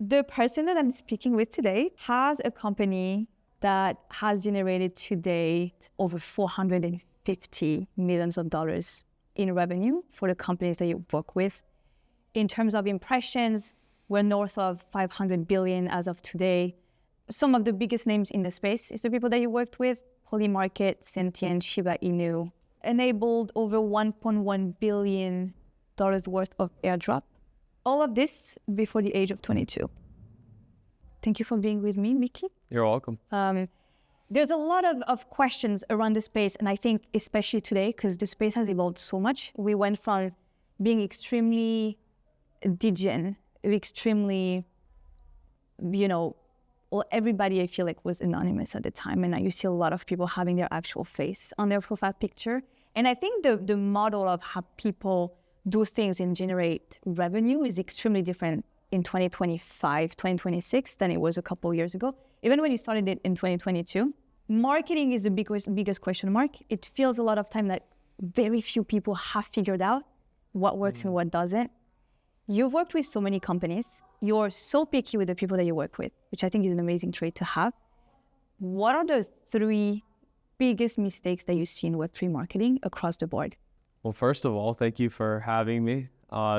the person that I'm speaking with today has a company that has generated today over $450 million in revenue for the companies that you work with. In terms of impressions, we're north of 500 billion as of today. Some of the biggest names in the space is the people that you worked with: Polymarket, Sentient, Shiba Inu. Enabled over $1.1 billion worth of airdrop. All of this before the age of 22. Thank you for being with me, Mickey. You're welcome. There's a lot of questions around the space, and I think especially today, because the space has evolved so much. We went from being extremely degen, extremely, well, everybody I feel like was anonymous at the time, and now you see a lot of people having their actual face on their profile picture. And I think the model of how people do things and generate revenue is extremely different in 2025, 2026 than it was a couple of years ago. Even when you started it in 2022, marketing is the biggest question mark. It feels a lot of time that very few people have figured out what works and what doesn't. You've worked with so many companies. You're so picky with the people that you work with, which I think is an amazing trait to have. What are the 3 biggest mistakes that you see in Web3 marketing across the board? Well, first of all, thank you for having me.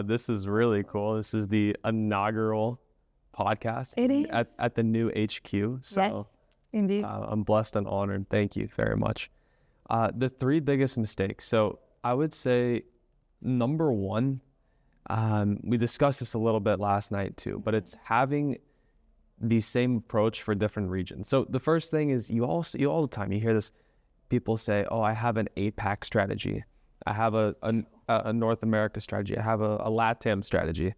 This is really cool. This is the inaugural podcast at the new HQ. So yes, indeed. I'm blessed and honored. Thank you very much. The 3 biggest mistakes. So I would say number 1, we discussed this a little bit last night too, but it's having the same approach for different regions. So the first thing is you all the time, you hear this, people say, oh, I have an APAC strategy. I have a North America strategy. I have a LATAM strategy.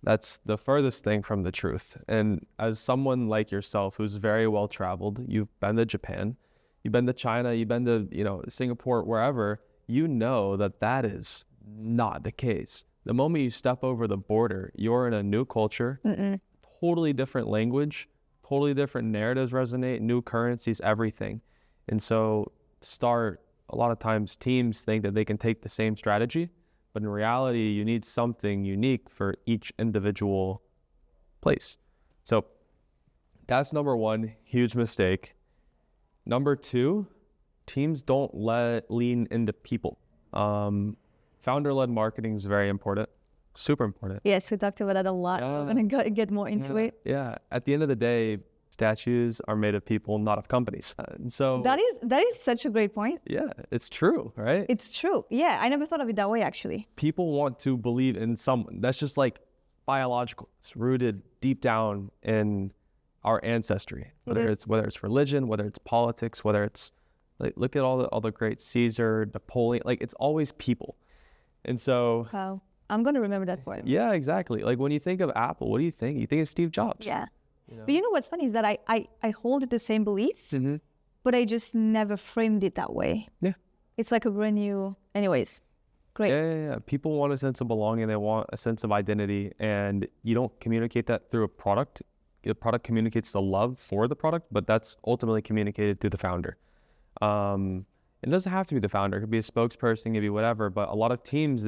That's the furthest thing from the truth. And as someone like yourself, who's very well traveled, you've been to Japan, you've been to China, you've been to, Singapore, wherever, that is not the case. The moment you step over the border, you're in a new culture, totally different language, totally different narratives resonate, new currencies, everything. And so a lot of times teams think that they can take the same strategy, but in reality, you need something unique for each individual place. So that's number 1, huge mistake. Number 2, teams don't lean into people. Founder-led marketing is very important, super important. Yes, we talked about that a lot. Yeah. We're going to get more into it. Yeah, at the end of the day, statues are made of people, not of companies. And so that is such a great point. Yeah, it's true, right? It's true. Yeah, I never thought of it that way, actually. People want to believe in someone. That's just like biological. It's rooted deep down in our ancestry. Whether it's religion, whether it's politics, whether it's like, look at all the great Caesar, Napoleon. Like, it's always people. And so wow, I'm gonna remember that for him. Yeah, exactly. Like when you think of Apple, what do you think? You think of Steve Jobs. Yeah. But you know what's funny is that I hold the same beliefs, but I just never framed it that way. Yeah. It's like a brand new, anyways, great. Yeah. People want a sense of belonging. They want a sense of identity, and you don't communicate that through a product. The product communicates the love for the product, but that's ultimately communicated through the founder. It doesn't have to be the founder. It could be a spokesperson, it could be whatever, but a lot of teams,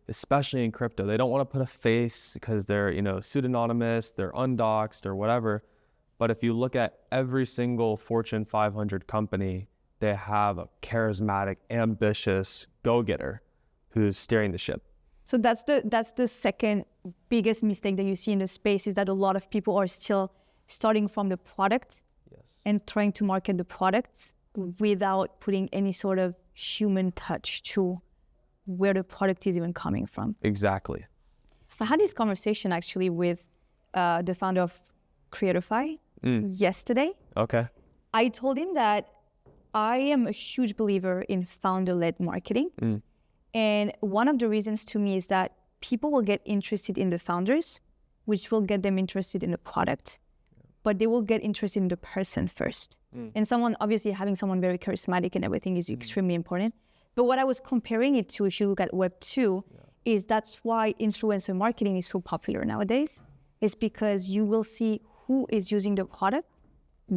especially in crypto, they don't want to put a face because they're, pseudonymous, they're undoxed or whatever. But if you look at every single Fortune 500 company, they have a charismatic, ambitious go-getter who's steering the ship. So that's the second biggest mistake that you see in the space, is that a lot of people are still starting from the product and trying to market the products without putting any sort of human touch to where the product is even coming from. Exactly. So I had this conversation actually with the founder of Creatify yesterday. Okay. I told him that I am a huge believer in founder-led marketing. And one of the reasons to me is that people will get interested in the founders, which will get them interested in the product, but they will get interested in the person first. And having someone very charismatic and everything is extremely important. But what I was comparing it to, if you look at Web 2, is that's why influencer marketing is so popular nowadays. It's because you will see who is using the product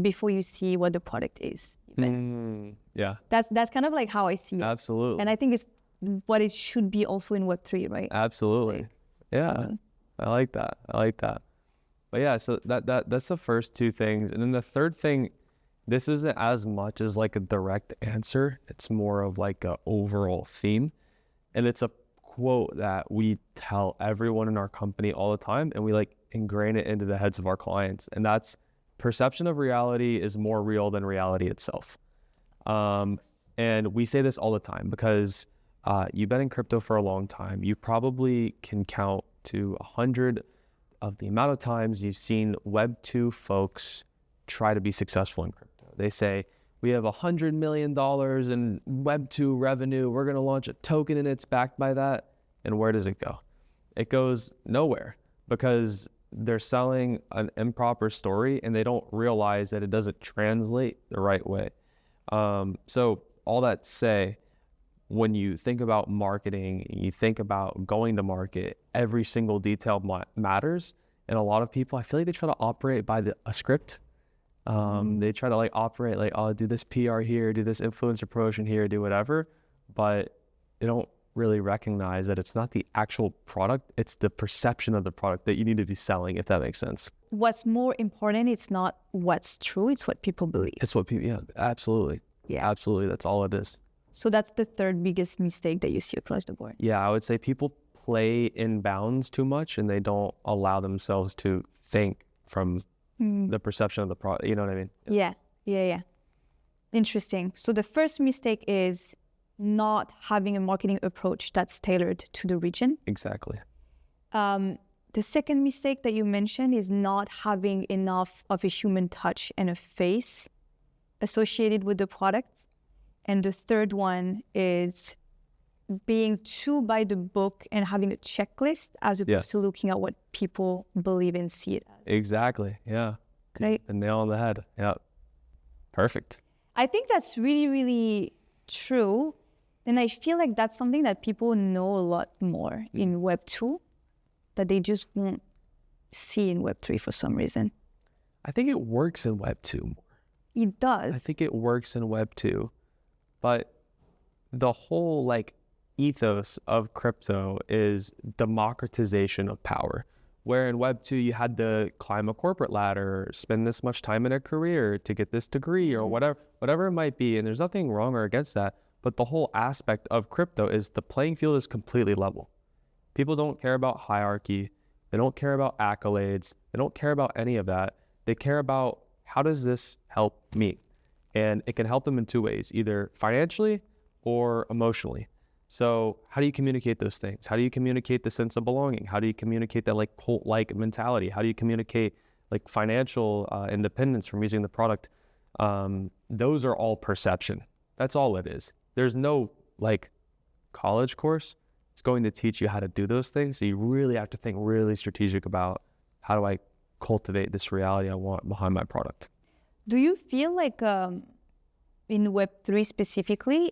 before you see what the product is. Yeah. That's kind of like how I see it. Absolutely. And I think it's what it should be also in Web 3, right? Absolutely. Yeah. I like that. But yeah, so that's the first two things. And then the third thing, this isn't as much as like a direct answer. It's more of like a overall theme. And it's a quote that we tell everyone in our company all the time, and we like ingrain it into the heads of our clients. And that's perception of reality is more real than reality itself. And we say this all the time because you've been in crypto for a long time. You probably can count to 100 of the amount of times you've seen Web 2 folks try to be successful in crypto. They say, we have $100 million in Web 2 revenue. We're going to launch a token and it's backed by that. And where does it go? It goes nowhere because they're selling an improper story and they don't realize that it doesn't translate the right way. So all that to say, when you think about marketing, you think about going to market, every single detail matters. And a lot of people, I feel like they try to operate by a script. They try to like operate like, oh, do this PR here, do this influencer promotion here, do whatever. But they don't really recognize that it's not the actual product, it's the perception of the product that you need to be selling, if that makes sense. What's more important, it's not what's true, it's what people believe. It's what people, yeah, absolutely. Yeah. Absolutely, that's all it is. So that's the third biggest mistake that you see across the board. Yeah, I would say people play in bounds too much and they don't allow themselves to think from the perception of the product. You know what I mean? Yeah. Interesting. So the first mistake is not having a marketing approach that's tailored to the region. Exactly. The second mistake that you mentioned is not having enough of a human touch and a face associated with the product. And the third one is being too by the book and having a checklist as opposed to looking at what people believe and see it as. Exactly. Yeah. Great. The nail on the head. Yeah. Perfect. I think that's really, really true. And I feel like that's something that people know a lot more in Web 2 that they just won't see in Web 3 for some reason. I think it works in Web 2 more. It does. I think it works in Web 2. But the whole like ethos of crypto is democratization of power. Where in Web 2 you had to climb a corporate ladder, spend this much time in a career to get this degree or whatever it might be. And there's nothing wrong or against that. But the whole aspect of crypto is the playing field is completely level. People don't care about hierarchy. They don't care about accolades. They don't care about any of that. They care about how does this help me? And it can help them in two ways, either financially or emotionally. So how do you communicate those things? How do you communicate the sense of belonging? How do you communicate that like cult-like mentality? How do you communicate like financial independence from using the product? Those are all perception. That's all it is. There's no like college course. It's going to teach you how to do those things. So you really have to think really strategic about how do I cultivate this reality I want behind my product. Do you feel like in Web3 specifically,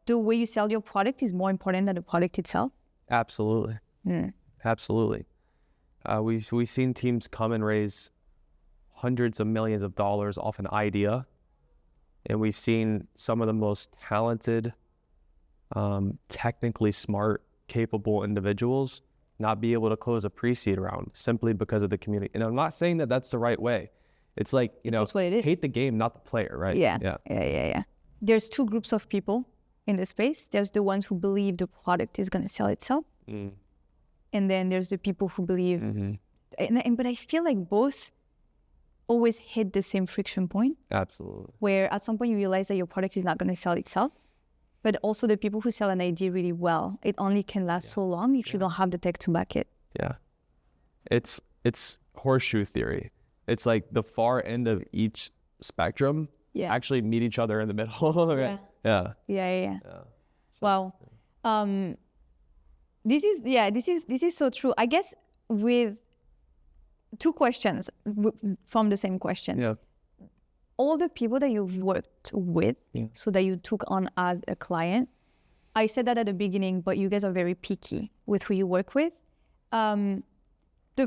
the way you sell your product is more important than the product itself? Absolutely. Absolutely. We've seen teams come and raise hundreds of millions of dollars off an idea. And we've seen some of the most talented, technically smart, capable individuals not be able to close a pre-seed round simply because of the community. And I'm not saying that that's the right way. It's like, you know, hate the game, not the player, right? Yeah. There's two groups of people in the space. There's the ones who believe the product is going to sell itself. And then there's the people who believe, but I feel like both always hit the same friction point. Absolutely. Where at some point you realize that your product is not going to sell itself, but also the people who sell an idea really well, it only can last so long if you don't have the tech to back it. Yeah. It's horseshoe theory. It's like the far end of each spectrum actually meet each other in the middle. Right? Yeah. So, wow. This is so true. I guess with two questions from the same question. Yeah. All the people that you've worked with, so that you took on as a client, I said that at the beginning, but you guys are very picky with who you work with. The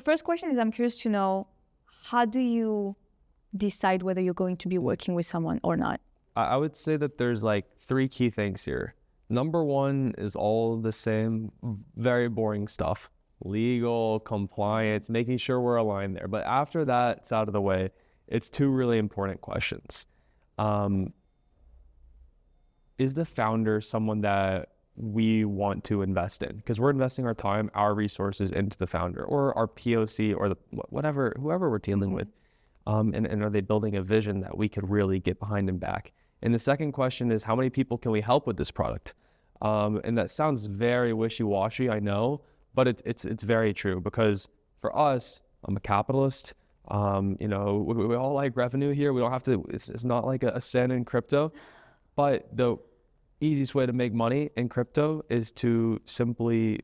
first question is, I'm curious to know, how do you decide whether you're going to be working with someone or not? I would say that there's like three key things here. Number one is all the same, very boring stuff, legal, compliance, making sure we're aligned there. But after that's out of the way, it's two really important questions. Is the founder someone that we want to invest in? Because we're investing our time, our resources into the founder or our POC or whoever we're dealing with. And are they building a vision that we could really get behind and back? And the second question is, how many people can we help with this product? And that sounds very wishy-washy, I know, but it's very true, because for us, I'm a capitalist. We all like revenue here. We don't have to, it's not like a sin in crypto, but the easiest way to make money in crypto is to simply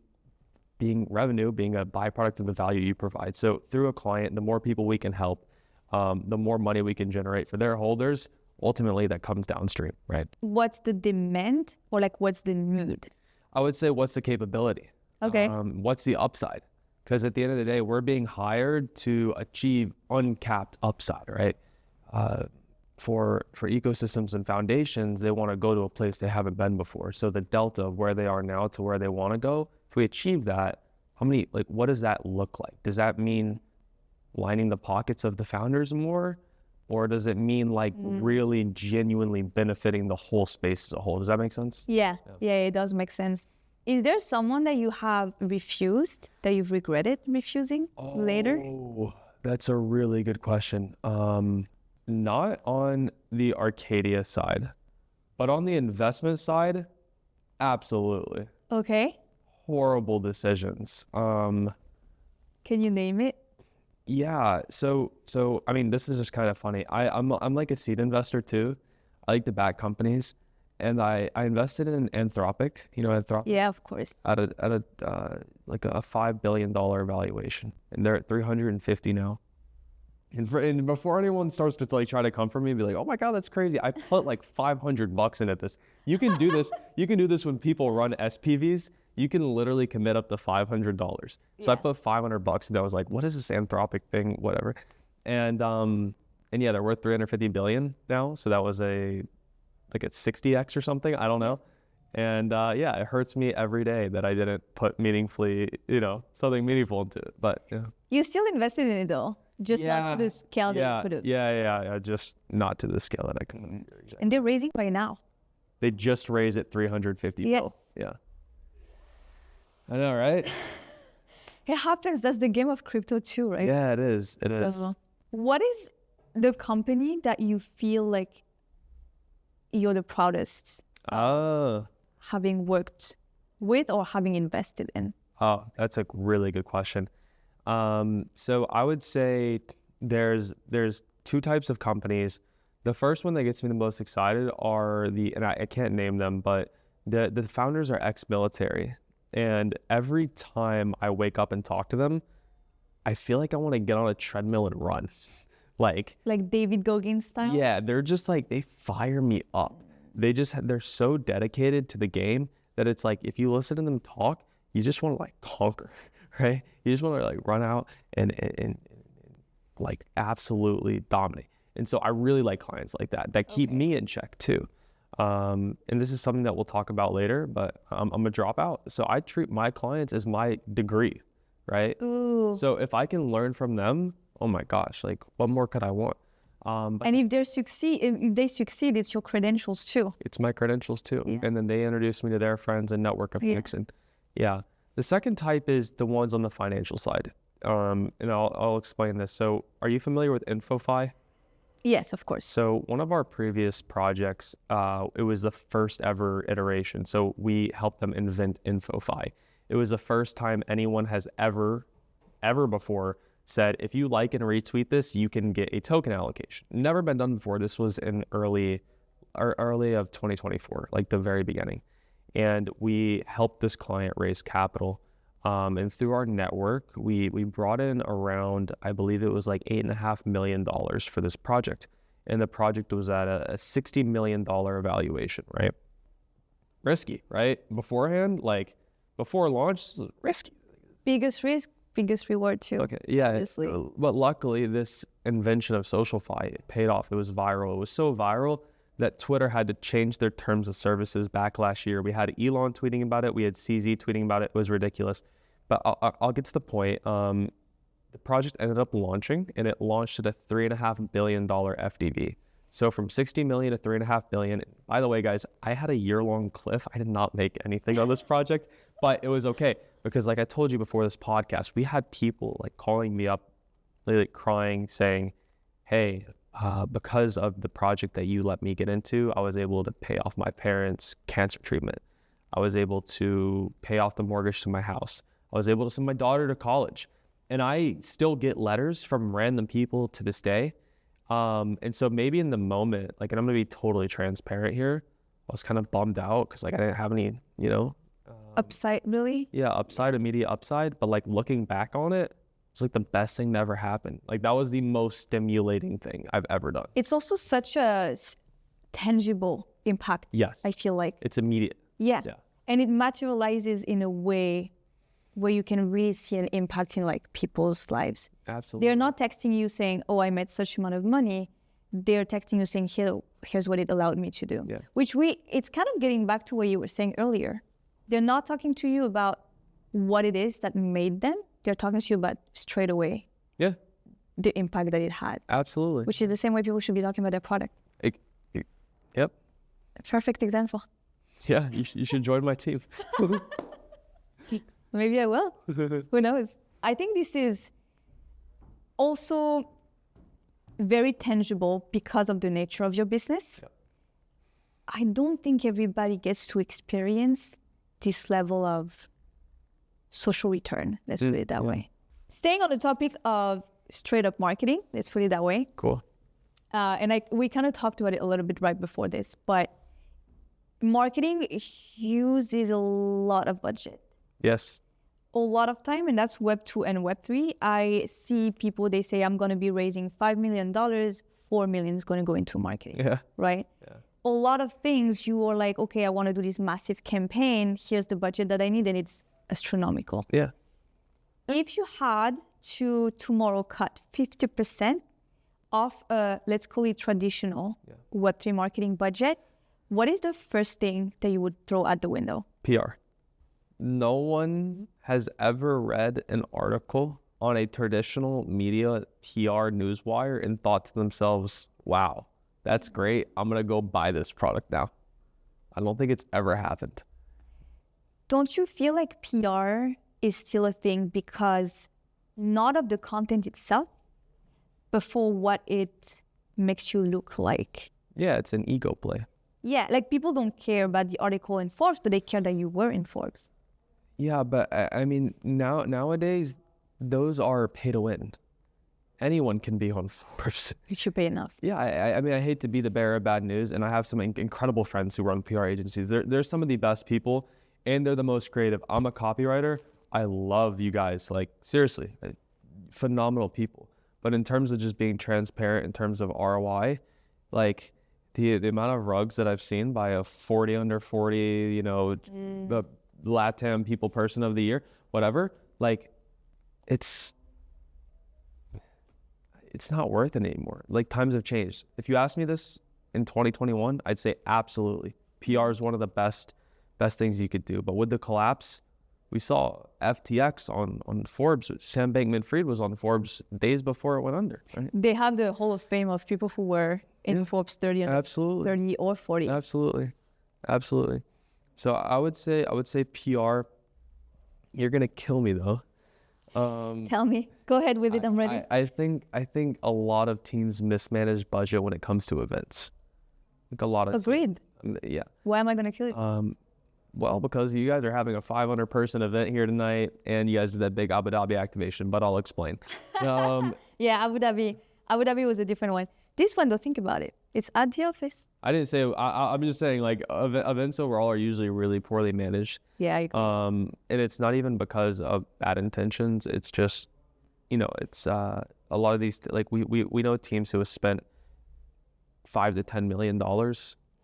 being a byproduct of the value you provide. So through a client, the more people we can help, the more money we can generate for their holders. Ultimately, that comes downstream, right? What's the demand, or like what's the need? I would say, what's the capability? Okay. What's the upside? Because at the end of the day, we're being hired to achieve uncapped upside, right? For ecosystems and foundations, they want to go to a place they haven't been before. So the delta of where they are now to where they want to go, if we achieve that, what does that look like? Does that mean lining the pockets of the founders more? Or does it mean really genuinely benefiting the whole space as a whole? Does that make sense? Yeah, it does make sense. Is there someone that you have refused, that you've regretted refusing later? Oh, that's a really good question. Not on the Arcadia side, but on the investment side, absolutely. Okay. Horrible decisions. Can you name it? Yeah. So I mean, this is just kind of funny. I'm like a seed investor too. I like to back companies, and I invested in Anthropic. You know Anthropic? Yeah, of course. At a $5 billion valuation, and they're at 350 now. And before anyone starts to try to come for me and be like, "Oh my God, that's crazy! I put like $500 into this." You can do this. You can do this when people run SPVs. You can literally commit up to $500. So I put $500 and I was like, what is this Anthropic thing? Whatever. And yeah, they're worth 350 billion now. So that was a 60x or something. I don't know. And yeah, it hurts me every day that I didn't put something meaningful into it. But yeah. You still invested in it though, just not to the scale that you put it. Yeah, just not to the scale that I could. Exactly. And they're raising right now. They just raised it 350 yes. mil. Yeah. I know, right? It happens. That's the game of crypto too, right? Yeah, it is. It is. What is the company that you feel like you're the proudest of having worked with or having invested in? Oh, that's a really good question. So I would say there's two types of companies. The first one that gets me the most excited are and I can't name them, but the founders are ex-military. And every time I wake up and talk to them, I feel like I want to get on a treadmill and run. Like David Goggins style? Yeah, they're just they fire me up. They're so dedicated to the game that it's like, if you listen to them talk, you just want to conquer, right? You just want to run out and absolutely dominate. And so I really like clients like that keep me in check too. And this is something that we'll talk about later, but I'm going to drop out. So I treat my clients as my degree, right? Ooh. So if I can learn from them, oh my gosh, what more could I want? And if they succeed, it's your credentials too. It's my credentials too. Yeah. And then they introduce me to their friends and network effects. And yeah, the second type is the ones on the financial side. And I'll explain this. So are you familiar with InfoFi? Yes, of course. So one of our previous projects, it was the first ever iteration. So we helped them invent InfoFi. It was the first time anyone has ever before said, if you like and retweet this, you can get a token allocation. Never been done before. This was in early of 2024, the very beginning. And we helped this client raise capital. And through our network, we brought in around, I believe it was $8.5 million for this project. And the project was at a $60 million valuation, right? Risky, right? Beforehand, before launch, risky. Biggest risk, biggest reward too. Okay, yeah. Obviously. But luckily, this invention of SocialFi paid off. It was viral. It was so viral that Twitter had to change their terms of services back last year. We had Elon tweeting about it. We had CZ tweeting about it. It was ridiculous. but I'll get to the point. The project ended up launching, and it launched at a $3.5 billion FDV. So from 60 million to 3.5 billion. By the way, guys, I had a year-long cliff. I did not make anything on this project, but it was okay because, like I told you before this podcast, we had people like calling me up, like crying, saying, "Hey, because of the project that you let me get into, I was able to pay off my parents' cancer treatment. I was able to pay off the mortgage to my house. I was able to send my daughter to college." And I still get letters from random people to this day. And so maybe in the moment, like, and I'm going to be totally transparent here, I was kind of bummed out because, like, I didn't have any, Upside, really? yeah, immediate upside. But, like, looking back on it, it's like the best thing that ever happened. Like, that was the most stimulating thing I've ever done. It's also such a tangible impact. Yes. I feel like. It's immediate. Yeah. Yeah. And it materializes in a way where you can really see an impact in like people's lives. Absolutely. They're not texting you saying, "Oh, I made such amount of money." They're texting you saying, here's what it allowed me to do. Yeah. It's kind of getting back to what you were saying earlier. They're not talking to you about what it is that made them. They're talking to you about straight away Yeah. the impact that it had. Absolutely. Which is the same way people should be talking about their product. Yep. Perfect example. Yeah, you should join my team. Maybe I will. Who knows? I think this is also very tangible because of the nature of your business. Yep. I don't think everybody gets to experience this level of social return. Let's put it that way. Staying on the topic of straight up marketing, let's put it that way. Cool. We kind of talked about it a little bit right before this, but marketing uses a lot of budget. Yes. A lot of time, and that's Web 2 and Web 3. I see people, they say, I'm going to be raising $5 million, $4 million is going to go into marketing, Yeah. right? Yeah. A lot of things you are like, okay, I want to do this massive campaign. Here's the budget that I need, and it's astronomical. Yeah. If you had to tomorrow cut 50% of a, let's call it traditional Web 3 marketing budget, what is the first thing that you would throw out the window? PR. No one has ever read an article on a traditional media PR newswire and thought to themselves, wow, that's great. I'm going to go buy this product now. I don't think it's ever happened. Don't you feel like PR is still a thing because not of the content itself, but for what it makes you look like? Yeah, it's an ego play. Yeah, like people don't care about the article in Forbes, but they care that you were in Forbes. Yeah, but I mean, nowadays, those are pay to win. Anyone can be on Forbes. You should pay enough. Yeah, I mean, I hate to be the bearer of bad news, and I have some incredible friends who run PR agencies. They're some of the best people, and they're the most creative. I'm a copywriter. I love you guys. Like, seriously, phenomenal people. But in terms of just being transparent, in terms of ROI, like the amount of rugs that I've seen by a 40 under 40, the LATAM People Person of the Year, whatever, like, it's not worth it anymore. Like, times have changed. If you asked me this in 2021, I'd say absolutely. PR is one of the best things you could do. But with the collapse, we saw FTX on Forbes. Sam Bankman-Fried was on Forbes days before it went under. Right? They have the Hall of Fame of people who were in Forbes 30 and Absolutely. 30 or 40. Absolutely. So I would say PR. You're gonna kill me though. Tell me. Go ahead with it. I'm ready. I think a lot of teams mismanage budget when it comes to events. Like a lot of Agreed. Yeah. Why am I gonna kill you? Well, because you guys are having a 500 person event here tonight, and you guys did that big Abu Dhabi activation. But I'll explain. Yeah, Abu Dhabi was a different one. This one, though, think about it. It's at the office. I didn't say. I'm just saying, like, events overall are usually really poorly managed. Yeah, I agree. And it's not even because of bad intentions. It's just, it's a lot of these, like, we know teams who have spent $5 to $10 million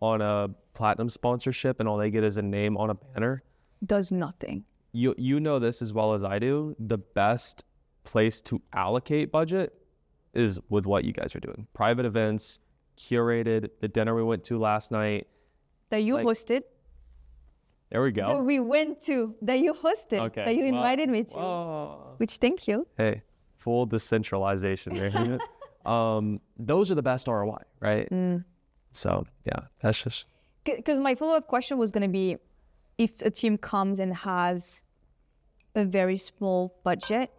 on a platinum sponsorship, and all they get is a name on a banner. Does nothing. You know this as well as I do. The best place to allocate budget is with what you guys are doing. Private events, curated, the dinner we went to last night. That you hosted. There we that go. we went to, that you hosted, Okay. that you well, invited me to, well, which thank you. hey, full decentralization, right? Those are the best ROI, right? So yeah, that's just Because my follow-up question was going to be, if a team comes and has a very small budget,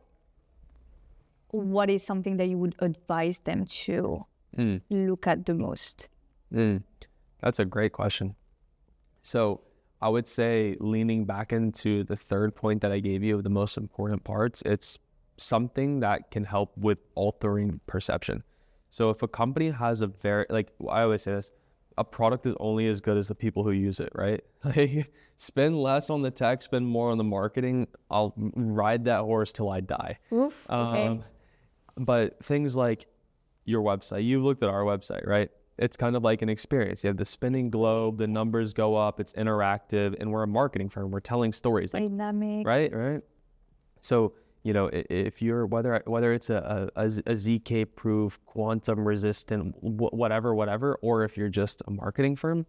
what is something that you would advise them to look at the most? That's a great question. So I would say, leaning back into the third point that I gave you of the most important parts, it's something that can help with altering perception. So if a company has a very, like I always say this, a product is only as good as the people who use it, right? Like, spend less on the tech, spend more on the marketing. I'll ride that horse till I die. Oof, okay. But things like your website, you've looked at our website, right? It's kind of like an experience. You have the spinning globe, the numbers go up, it's interactive, and we're a marketing firm. We're telling stories. Like, Dynamic. right? So, you know, if you're, whether it's a ZK-proof, quantum-resistant, whatever, or if you're just a marketing firm,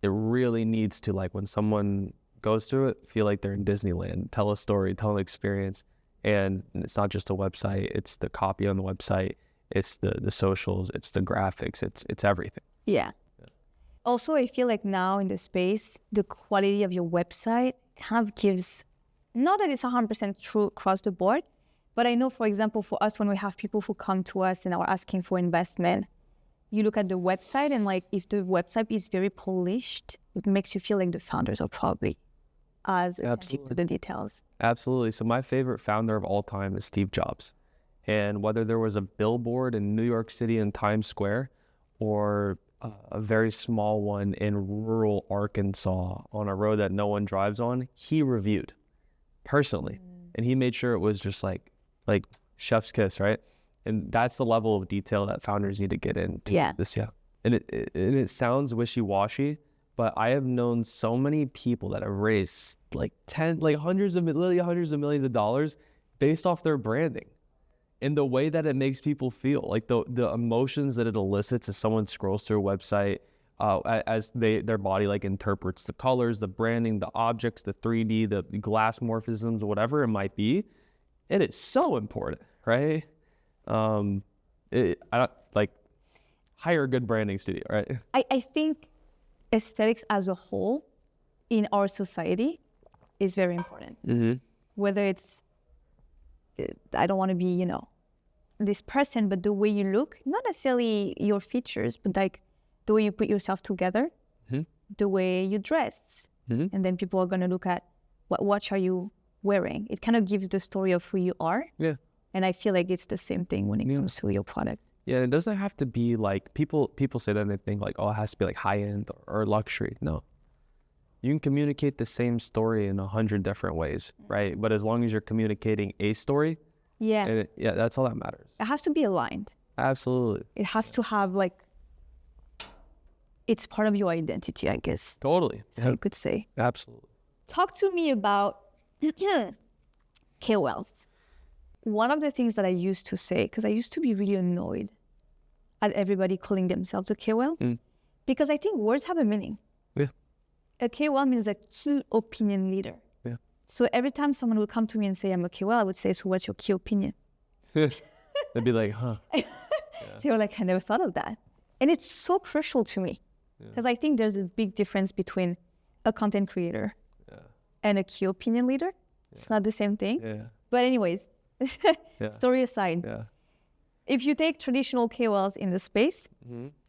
it really needs to, like, when someone goes through it, feel like they're in Disneyland, tell a story, tell an experience. And it's not just a website, it's the copy on the website, it's the socials, it's the graphics, it's everything. Yeah. Also, I feel like now in the space, the quality of your website kind of gives, not that it's 100% true across the board, but I know, for example, for us, when we have people who come to us and are asking for investment, you look at the website and, like, if the website is very polished, it makes you feel like the founders are probably as attentive to the details. Absolutely. So my favorite founder of all time is Steve Jobs. And whether there was a billboard in New York City in Times Square, or a very small one in rural Arkansas on a road that no one drives on, he reviewed personally. And he made sure it was just like chef's kiss, right? And that's the level of detail that founders need to get into. Yeah. And it sounds wishy-washy, but I have known so many people that have raised literally hundreds of millions of dollars based off their branding and the way that it makes people feel, like the emotions that it elicits as someone scrolls through a website, as their body like interprets the colors, the branding, the objects, the 3D, the glass morphisms, whatever it might be. It is so important, right? Hire a good branding studio, right? I think aesthetics as a whole in our society is very important. Whether it's, I don't want to be, this person, but the way you look, not necessarily your features, but like the way you put yourself together, the way you dress. And then people are going to look at what watch are you wearing. It kind of gives the story of who you are. Yeah. And I feel like it's the same thing when it comes to your product. Yeah, it doesn't have to be like, people say that and they think like, oh, it has to be like high-end or luxury. No. You can communicate the same story in 100 different ways, right? But as long as you're communicating a story, that's all that matters. It has to be aligned. Absolutely. It has to have it's part of your identity, I guess. Totally. You could say. Absolutely. Talk to me about KOLs. One of the things that I used to say, because I used to be really annoyed at everybody calling themselves a KOL, because I think words have a meaning. Yeah. A KOL means a key opinion leader. Yeah. So every time someone would come to me and say, I'm a KOL, I would say, so what's your key opinion? They'd be like, huh. They were like, I never thought of that. And it's so crucial to me, because I think there's a big difference between a content creator and a key opinion leader. It's not the same thing. Yeah. But anyways, story aside, if you take traditional KOLs in the space,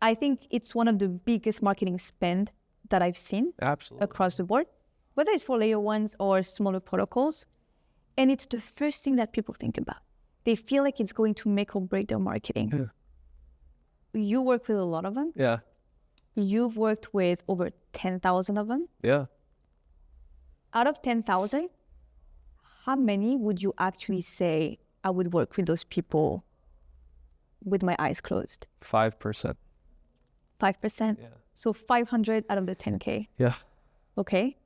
I think it's one of the biggest marketing spend that I've seen across the board, whether it's for layer ones or smaller protocols. And it's the first thing that people think about. They feel like it's going to make or break their marketing. You work with a lot of them. Yeah. You've worked with over 10,000 of them. Yeah. Out of 10,000, how many would you actually say I would work with those people with my eyes closed? 5%. 5%? Yeah. So 500 out of the 10K. Yeah. Okay.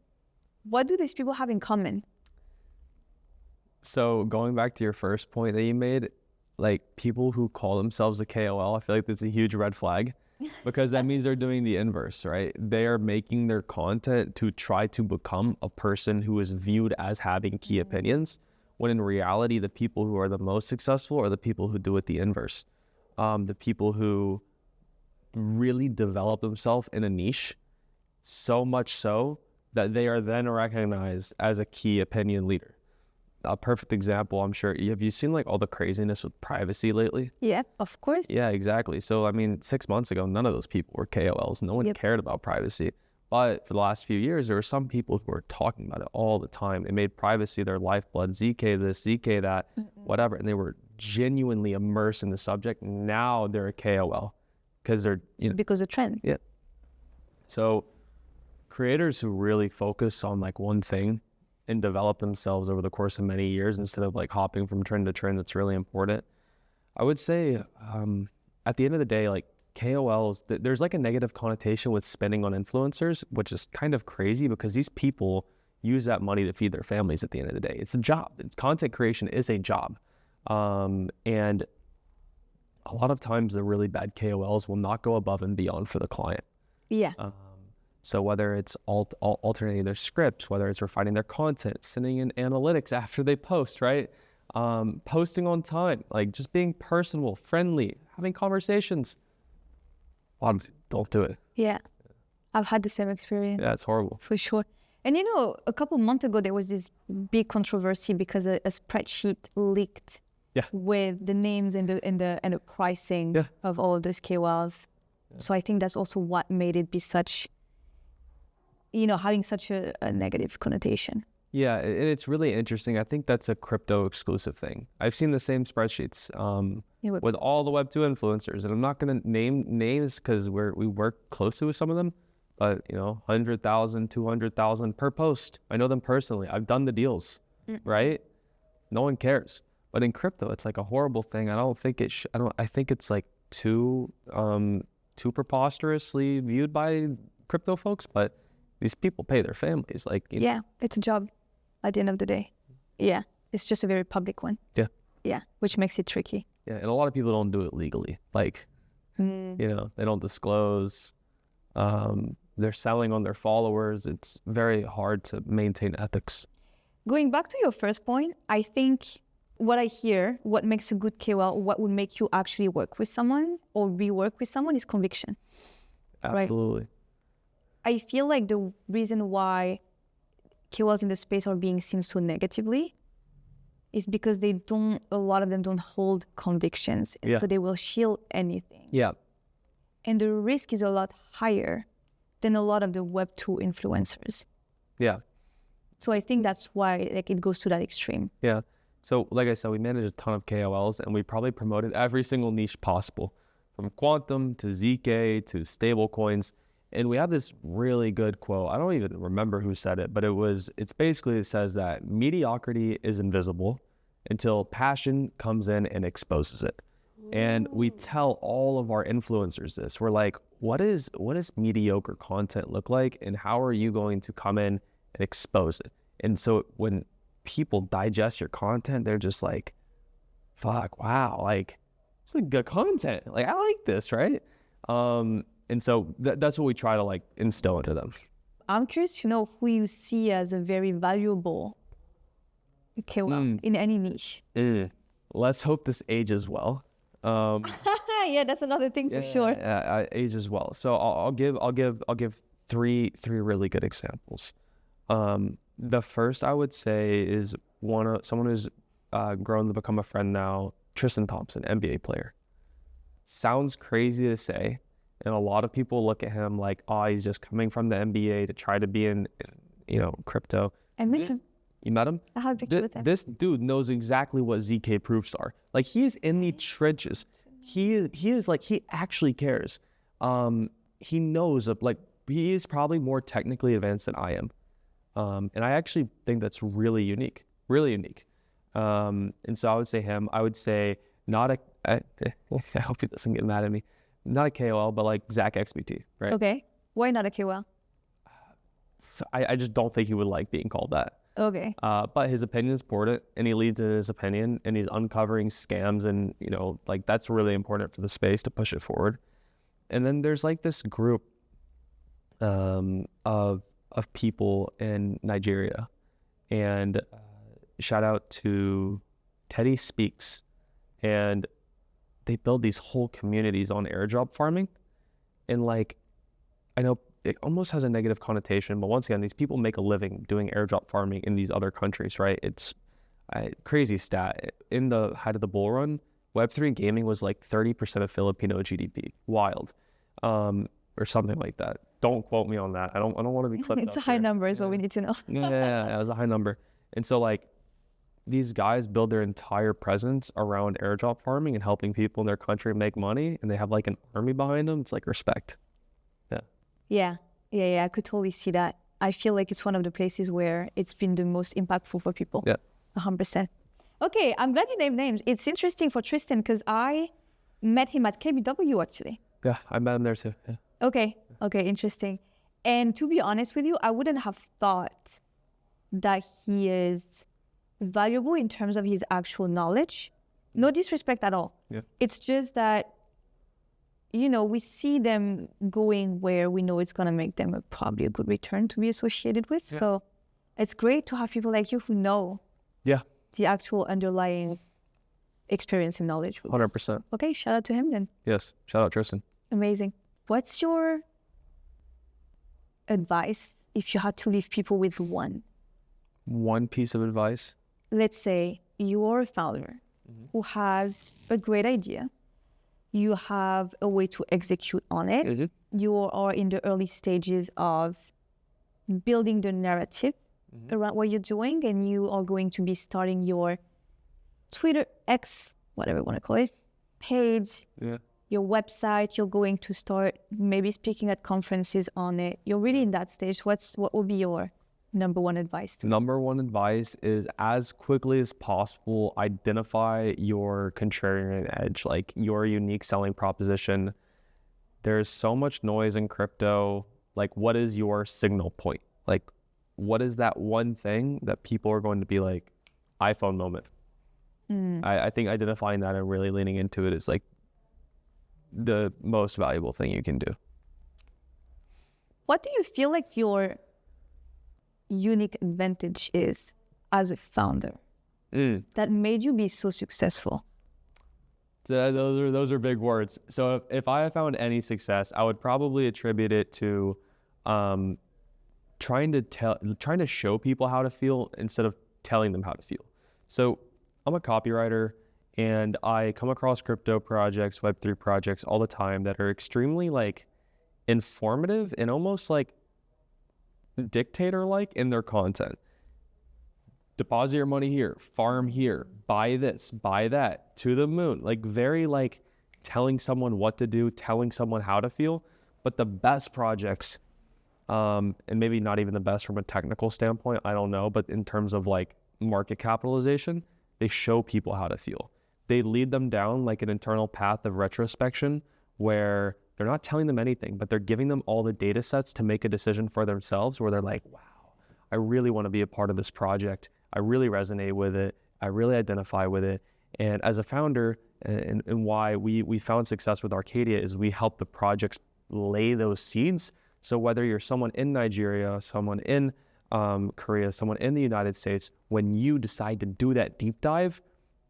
What do these people have in common? So going back to your first point that you made, like people who call themselves a KOL, I feel like that's a huge red flag. because that means they're doing the inverse, right? They are making their content to try to become a person who is viewed as having key opinions, when in reality, the people who are the most successful are the people who do it the inverse. The people who really develop themselves in a niche, so much so that they are then recognized as a key opinion leader. A perfect example, I'm sure, have you seen like all the craziness with privacy lately? Yeah, of course. Yeah, exactly. So, I mean, 6 months ago, none of those people were KOLs. No one cared about privacy. But for the last few years, there were some people who were talking about it all the time. They made privacy their lifeblood, ZK this, ZK that, whatever. And they were genuinely immersed in the subject. Now they're a KOL because they're, Because of trend. Yeah. So creators who really focus on like one thing and develop themselves over the course of many years instead of like hopping from trend to trend, that's really important. I would say at the end of the day, like KOLs, there's like a negative connotation with spending on influencers, which is kind of crazy because these people use that money to feed their families at the end of the day. It's a job. Content creation is a job. And a lot of times the really bad KOLs will not go above and beyond for the client. Yeah. So whether it's alternating their scripts, whether it's refining their content, sending in analytics after they post, right? Posting on time, like just being personable, friendly, having conversations. A lot of people don't do it. Yeah. I've had the same experience. Yeah, it's horrible. For sure. And a couple months ago, there was this big controversy because a spreadsheet leaked with the names and the pricing of all of those KOLs. Yeah. So I think that's also what made it be such, having such a negative connotation. Yeah, and it's really interesting. I think that's a crypto exclusive thing. I've seen the same spreadsheets with all the Web2 influencers, and I'm not going to name names because we work closely with some of them, but 100,000, 200,000 per post. I know them personally. I've done the deals, right? No one cares. But in crypto, it's like a horrible thing. I don't think it. I think it's like too preposterously viewed by crypto folks, but these people pay their families. Yeah, it's a job at the end of the day. Yeah, it's just a very public one. Yeah. Yeah, which makes it tricky. Yeah, and a lot of people don't do it legally. They don't disclose. They're selling on their followers. It's very hard to maintain ethics. Going back to your first point, I think what makes a good KOL, what would make you actually work with someone or rework with someone is conviction. Absolutely. Right? I feel like the reason why KOLs in the space are being seen so negatively is because a lot of them don't hold convictions. And so they will shield anything. Yeah. And the risk is a lot higher than a lot of the Web2 influencers. Yeah. So I think that's why it goes to that extreme. Yeah. So like I said, we manage a ton of KOLs and we probably promoted every single niche possible, from quantum to ZK to stable coins. And we have this really good quote. I don't even remember who said it, but it says that mediocrity is invisible until passion comes in and exposes it. And we tell all of our influencers this. We're like, what does mediocre content look like? And how are you going to come in and expose it? And so when people digest your content, they're just like, fuck, wow, it's like good content. I like this, right? And so that's what we try to instill into them. I'm curious to know who you see as a very valuable KOL in any niche. Let's hope this ages well. Yeah, that's another thing for sure. Yeah, ages well. So I'll give three really good examples. The first I would say is someone who's grown to become a friend now, Tristan Thompson, NBA player. Sounds crazy to say, and a lot of people look at him like, oh, he's just coming from the NBA to try to be in crypto. I met him. You met him? I have a picture with him. This dude knows exactly what ZK proofs are. He is in the trenches. He is he actually cares. He knows he is probably more technically advanced than I am. And I actually think that's really unique. And so I would say him. I would say I hope he doesn't get mad at me. Not a KOL, but Zach XBT, right? Okay. Why not a KOL? So I just don't think he would like being called that. Okay. But his opinion is important, and he leads in his opinion, and he's uncovering scams, and that's really important for the space to push it forward. And then there's like this group of people in Nigeria, and shout out to Teddy Speaks, and they build these whole communities on airdrop farming. And like, I know it almost has a negative connotation, but once again, these people make a living doing airdrop farming in these other countries, right? It's a crazy stat. In the height of the bull run, Web3 gaming was like 30% of Filipino GDP. Wild. Or something like that. Don't quote me on that. I don't want to be clipped. It's a high number is what we need to know. Yeah, it was a high number. And so like, these guys build their entire presence around airdrop farming and helping people in their country make money, and they have like an army behind them. It's like respect. Yeah. I could totally see that. I feel like it's one of the places where it's been the most impactful for people. Yeah. 100%. Okay, I'm glad you named names. It's interesting for Tristan because I met him at KBW actually. Yeah, I met him there too. Yeah. Okay, interesting. And to be honest with you, I wouldn't have thought that he is valuable in terms of his actual knowledge. No disrespect at all. Yeah. It's just that, you know, we see them going where we know it's going to make them probably a good return to be associated with. Yeah. So it's great to have people like you who know the actual underlying experience and knowledge. 100%. Okay, shout out to him then. Yes, shout out Tristan. Amazing. What's your advice if you had to leave people with one piece of advice? Let's say you are a founder who has a great idea. You have a way to execute on it. You are in the early stages of building the narrative around what you're doing, and you are going to be starting your Twitter, X, whatever you want to call it, page, your website. You're going to start maybe speaking at conferences on it. You're really in that stage. What would be your number one advice? Number one advice is, as quickly as possible, identify your contrarian edge, like your unique selling proposition. There's so much noise in crypto. Like, what is your signal point? Like, what is that one thing that people are going to be like, iPhone moment? I think identifying that and really leaning into it is like the most valuable thing you can do. What do you feel like your unique advantage is as a founder that made you be so successful? So those are big words. So if I have found any success, I would probably attribute it to trying to show people how to feel instead of telling them how to feel. So I'm a copywriter, and I come across crypto projects, Web3 projects all the time that are extremely like informative and almost like dictator-like in their content. Deposit your money here, farm here, buy this, buy that, to the moon. Like, very like telling someone what to do, telling someone how to feel. But the best projects, and maybe not even the best from a technical standpoint, I don't know, but in terms of like market capitalization, they show people how to feel. They lead them down like an internal path of retrospection where they're not telling them anything, but they're giving them all the data sets to make a decision for themselves, where they're like, wow, I really want to be a part of this project. I really resonate with it. I really identify with it. And as a founder, and why we found success with Arcadia is we help the projects lay those seeds. So whether you're someone in Nigeria, someone in Korea, someone in the United States, when you decide to do that deep dive,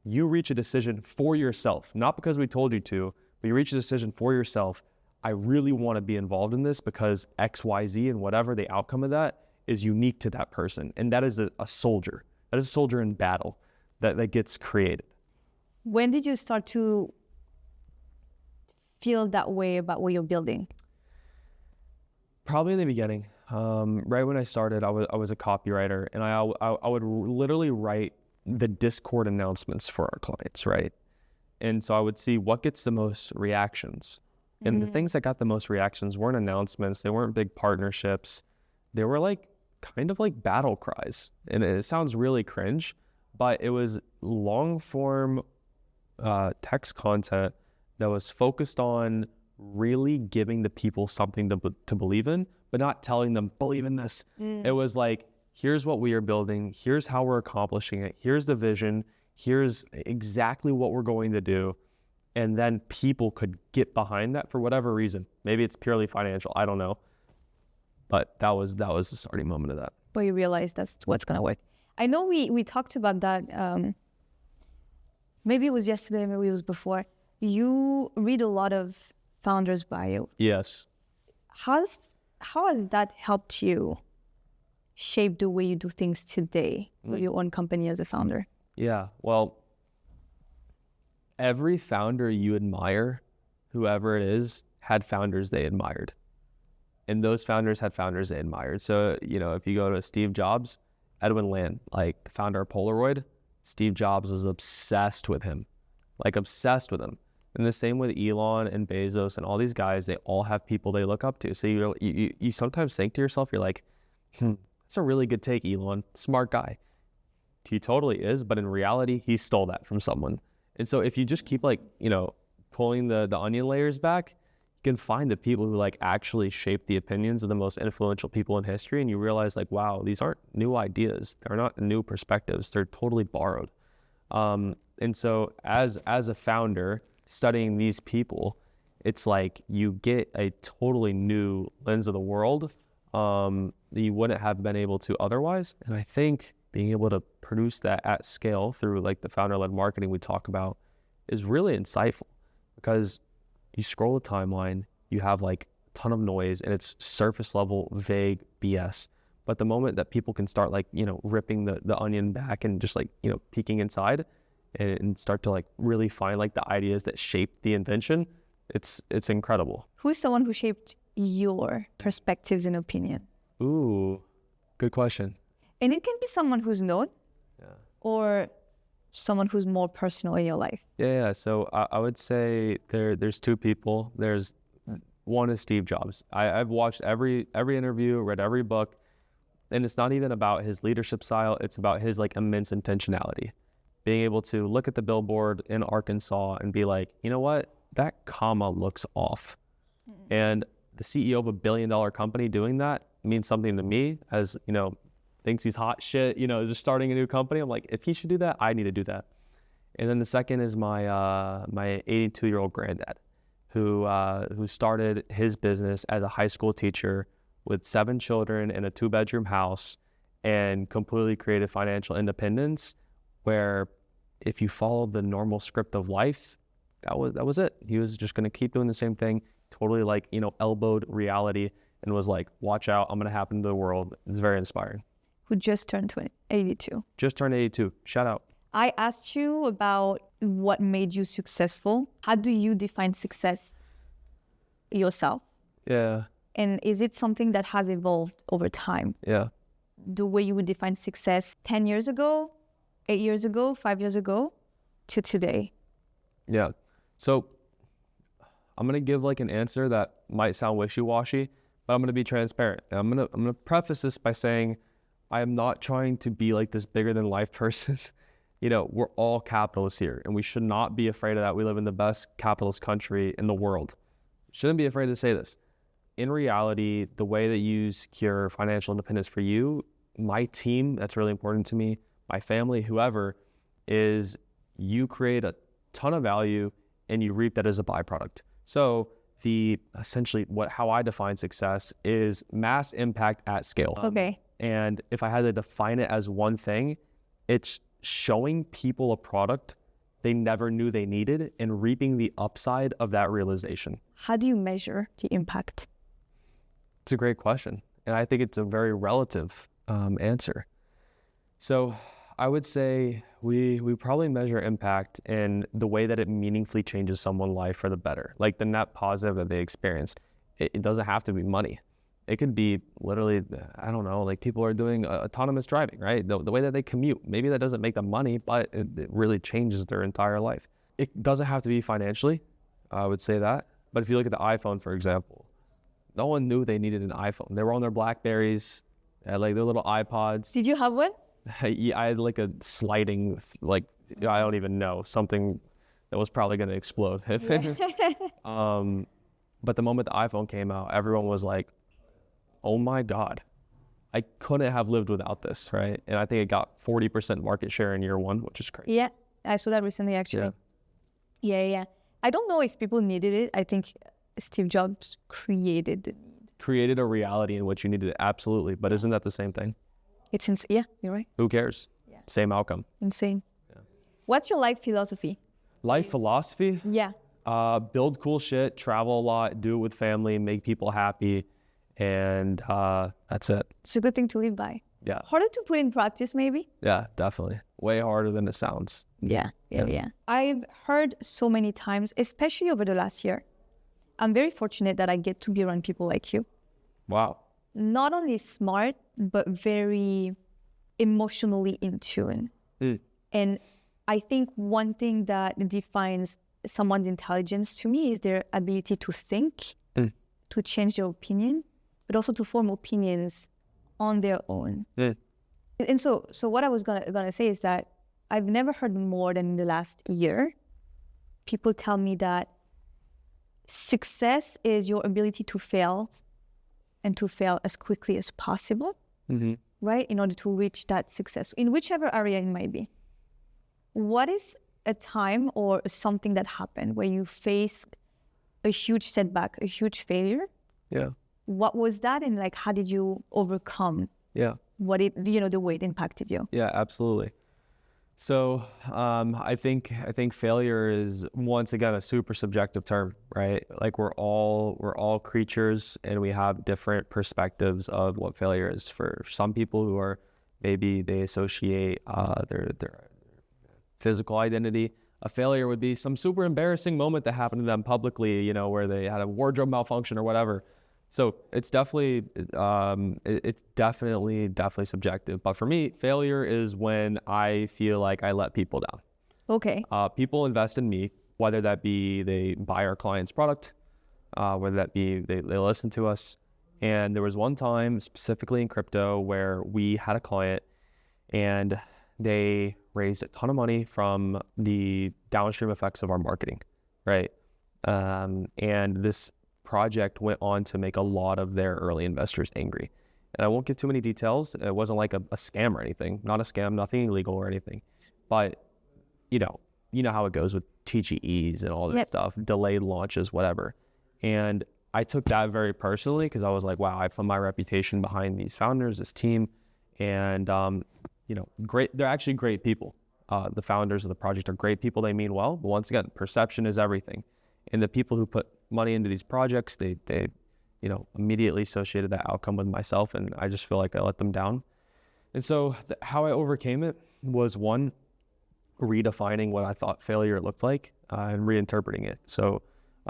you reach a decision for yourself, not because we told you to, but you reach a decision for yourself. I really want to be involved in this because X, Y, Z, and whatever the outcome of that is unique to that person. And that is a soldier. That is a soldier in battle that gets created. When did you start to feel that way about what you're building? Probably in the beginning. Right when I started, I was a copywriter, and I would literally write the Discord announcements for our clients, right? And so I would see what gets the most reactions. And the things that got the most reactions weren't announcements. They weren't big partnerships. They were like kind of like battle cries. And it sounds really cringe, but it was long form text content that was focused on really giving the people something to believe in, but not telling them, believe in this. It was like, here's what we are building. Here's how we're accomplishing it. Here's the vision. Here's exactly what we're going to do. and then people could get behind that for whatever reason. Maybe it's purely financial, I don't know. But that was the starting moment of that. But you realize that's what's going to work. I know we talked about that. Maybe it was yesterday, maybe it was before. You read a lot of founders' bio. Yes. How has that helped you shape the way you do things today with your own company as a founder? Yeah, well, every founder you admire, whoever it is, had founders they admired. And those founders had founders they admired. So, if you go to Steve Jobs, Edwin Land, like the founder of Polaroid, Steve Jobs was obsessed with him, obsessed with him. And the same with Elon and Bezos and all these guys, they all have people they look up to. So you sometimes think to yourself, you're like, that's a really good take, Elon, smart guy. He totally is, but in reality, he stole that from someone. And so if you just keep pulling the onion layers back, you can find the people who actually shape the opinions of the most influential people in history. And you realize wow, these aren't new ideas. They're not new perspectives. They're totally borrowed. And so as a founder, studying these people, it's you get a totally new lens of the world that you wouldn't have been able to otherwise. And I think being able to produce that at scale through the founder-led marketing we talk about is really insightful, because you scroll the timeline, you have a ton of noise, and it's surface level, vague BS. But the moment that people can start ripping the onion back and just peeking inside and start to really find the ideas that shaped the invention, it's incredible. Who's someone who shaped your perspectives and opinion? Ooh, good question. And it can be someone who's known, or someone who's more personal in your life. Yeah. So I would say there's two people. One is Steve Jobs. I've watched every interview, read every book, and it's not even about his leadership style. It's about his immense intentionality. Being able to look at the billboard in Arkansas and be like, you know what, that comma looks off. And the CEO of a $1 billion company doing that means something to me, as thinks he's hot shit, just starting a new company. I'm like, if he should do that, I need to do that. And then the second is my 82-year-old granddad, who started his business as a high school teacher with 7 children in a 2-bedroom house, and completely created financial independence, where if you follow the normal script of life, that was it. He was just going to keep doing the same thing, totally elbowed reality, and was like, watch out, I'm going to happen to the world. It's very inspiring. Who just turned 82. Just turned 82. Shout out. I asked you about what made you successful. How do you define success yourself? Yeah. And is it something that has evolved over time? Yeah. The way you would define success 10 years ago, 8 years ago, 5 years ago, to today? Yeah. So I'm going to give an answer that might sound wishy-washy, but I'm going to be transparent. And I'm going to preface this by saying I am not trying to be this bigger than life person. We're all capitalists here, and we should not be afraid of that. We live in the best capitalist country in the world. Shouldn't be afraid to say this. In reality, the way that you secure financial independence for you, my team, that's really important to me, my family, whoever, is you create a ton of value and you reap that as a byproduct. So essentially how I define success is mass impact at scale. Okay. And if I had to define it as one thing, it's showing people a product they never knew they needed and reaping the upside of that realization. How do you measure the impact? It's a great question. And I think it's a very relative answer. So I would say we probably measure impact in the way that it meaningfully changes someone's life for the better, the net positive that they experience. It doesn't have to be money. It could be literally, I don't know, people are doing autonomous driving, right? The way that they commute, maybe that doesn't make them money, but it really changes their entire life. It doesn't have to be financially, I would say that. But if you look at the iPhone, for example, no one knew they needed an iPhone. They were on their Blackberries, their little iPods. Did you have one? Yeah, I had a sliding, I don't even know, something that was probably going to explode. But the moment the iPhone came out, everyone was like, oh my God, I couldn't have lived without this, right? And I think it got 40% market share in year 1, which is crazy. Yeah, I saw that recently, actually. Yeah. I don't know if people needed it. I think Steve Jobs created the need. Created a reality in which you needed it. Absolutely. But isn't that the same thing? It's insane. Yeah, you're right. Who cares? Yeah. Same outcome. Insane. Yeah. What's your life philosophy? Life philosophy? Yeah. Build cool shit, travel a lot, do it with family, make people happy, and that's it. It's a good thing to live by. Yeah. Harder to put in practice, maybe? Yeah, definitely. Way harder than it sounds. Yeah. I've heard so many times, especially over the last year, I'm very fortunate that I get to be around people like you. Wow. Not only smart, but very emotionally in tune. And I think one thing that defines someone's intelligence to me is their ability to think, to change their opinion, but also to form opinions on their own. And so what I was gonna say is that I've never heard more than in the last year people tell me that success is your ability to fail and to fail as quickly as possible, right? In order to reach that success in whichever area it might be. What is a time or something that happened where you faced a huge setback, a huge failure? Yeah. What was that, and like, how did you overcome? Yeah. What it, the way it impacted you? Yeah, absolutely. So I think failure is, once again, a super subjective term, right? Like we're all creatures, and we have different perspectives of what failure is. For some people who are, maybe they associate their physical identity. A failure would be some super embarrassing moment that happened to them publicly, where they had a wardrobe malfunction or whatever. So it's definitely subjective. But for me, failure is when I feel like I let people down. Okay. People invest in me, whether that be they buy our client's product, whether that be they listen to us. And there was one time specifically in crypto where we had a client and they raised a ton of money from the downstream effects of our marketing, right? And this project went on to make a lot of their early investors angry. And I won't get too many details. It wasn't like a scam or anything. Not a scam, nothing illegal or anything. But, you know how it goes with TGEs and all this stuff, delayed launches, whatever. And I took that very personally because I was like, wow, I put my reputation behind these founders, this team. And, great. They're actually great people. The founders of the project are great people. They mean well. But once again, perception is everything. And the people who put money into these projects, they immediately associated that outcome with myself, and I just feel like I let them down. And so how I overcame it was, one, redefining what I thought failure looked like and reinterpreting it. So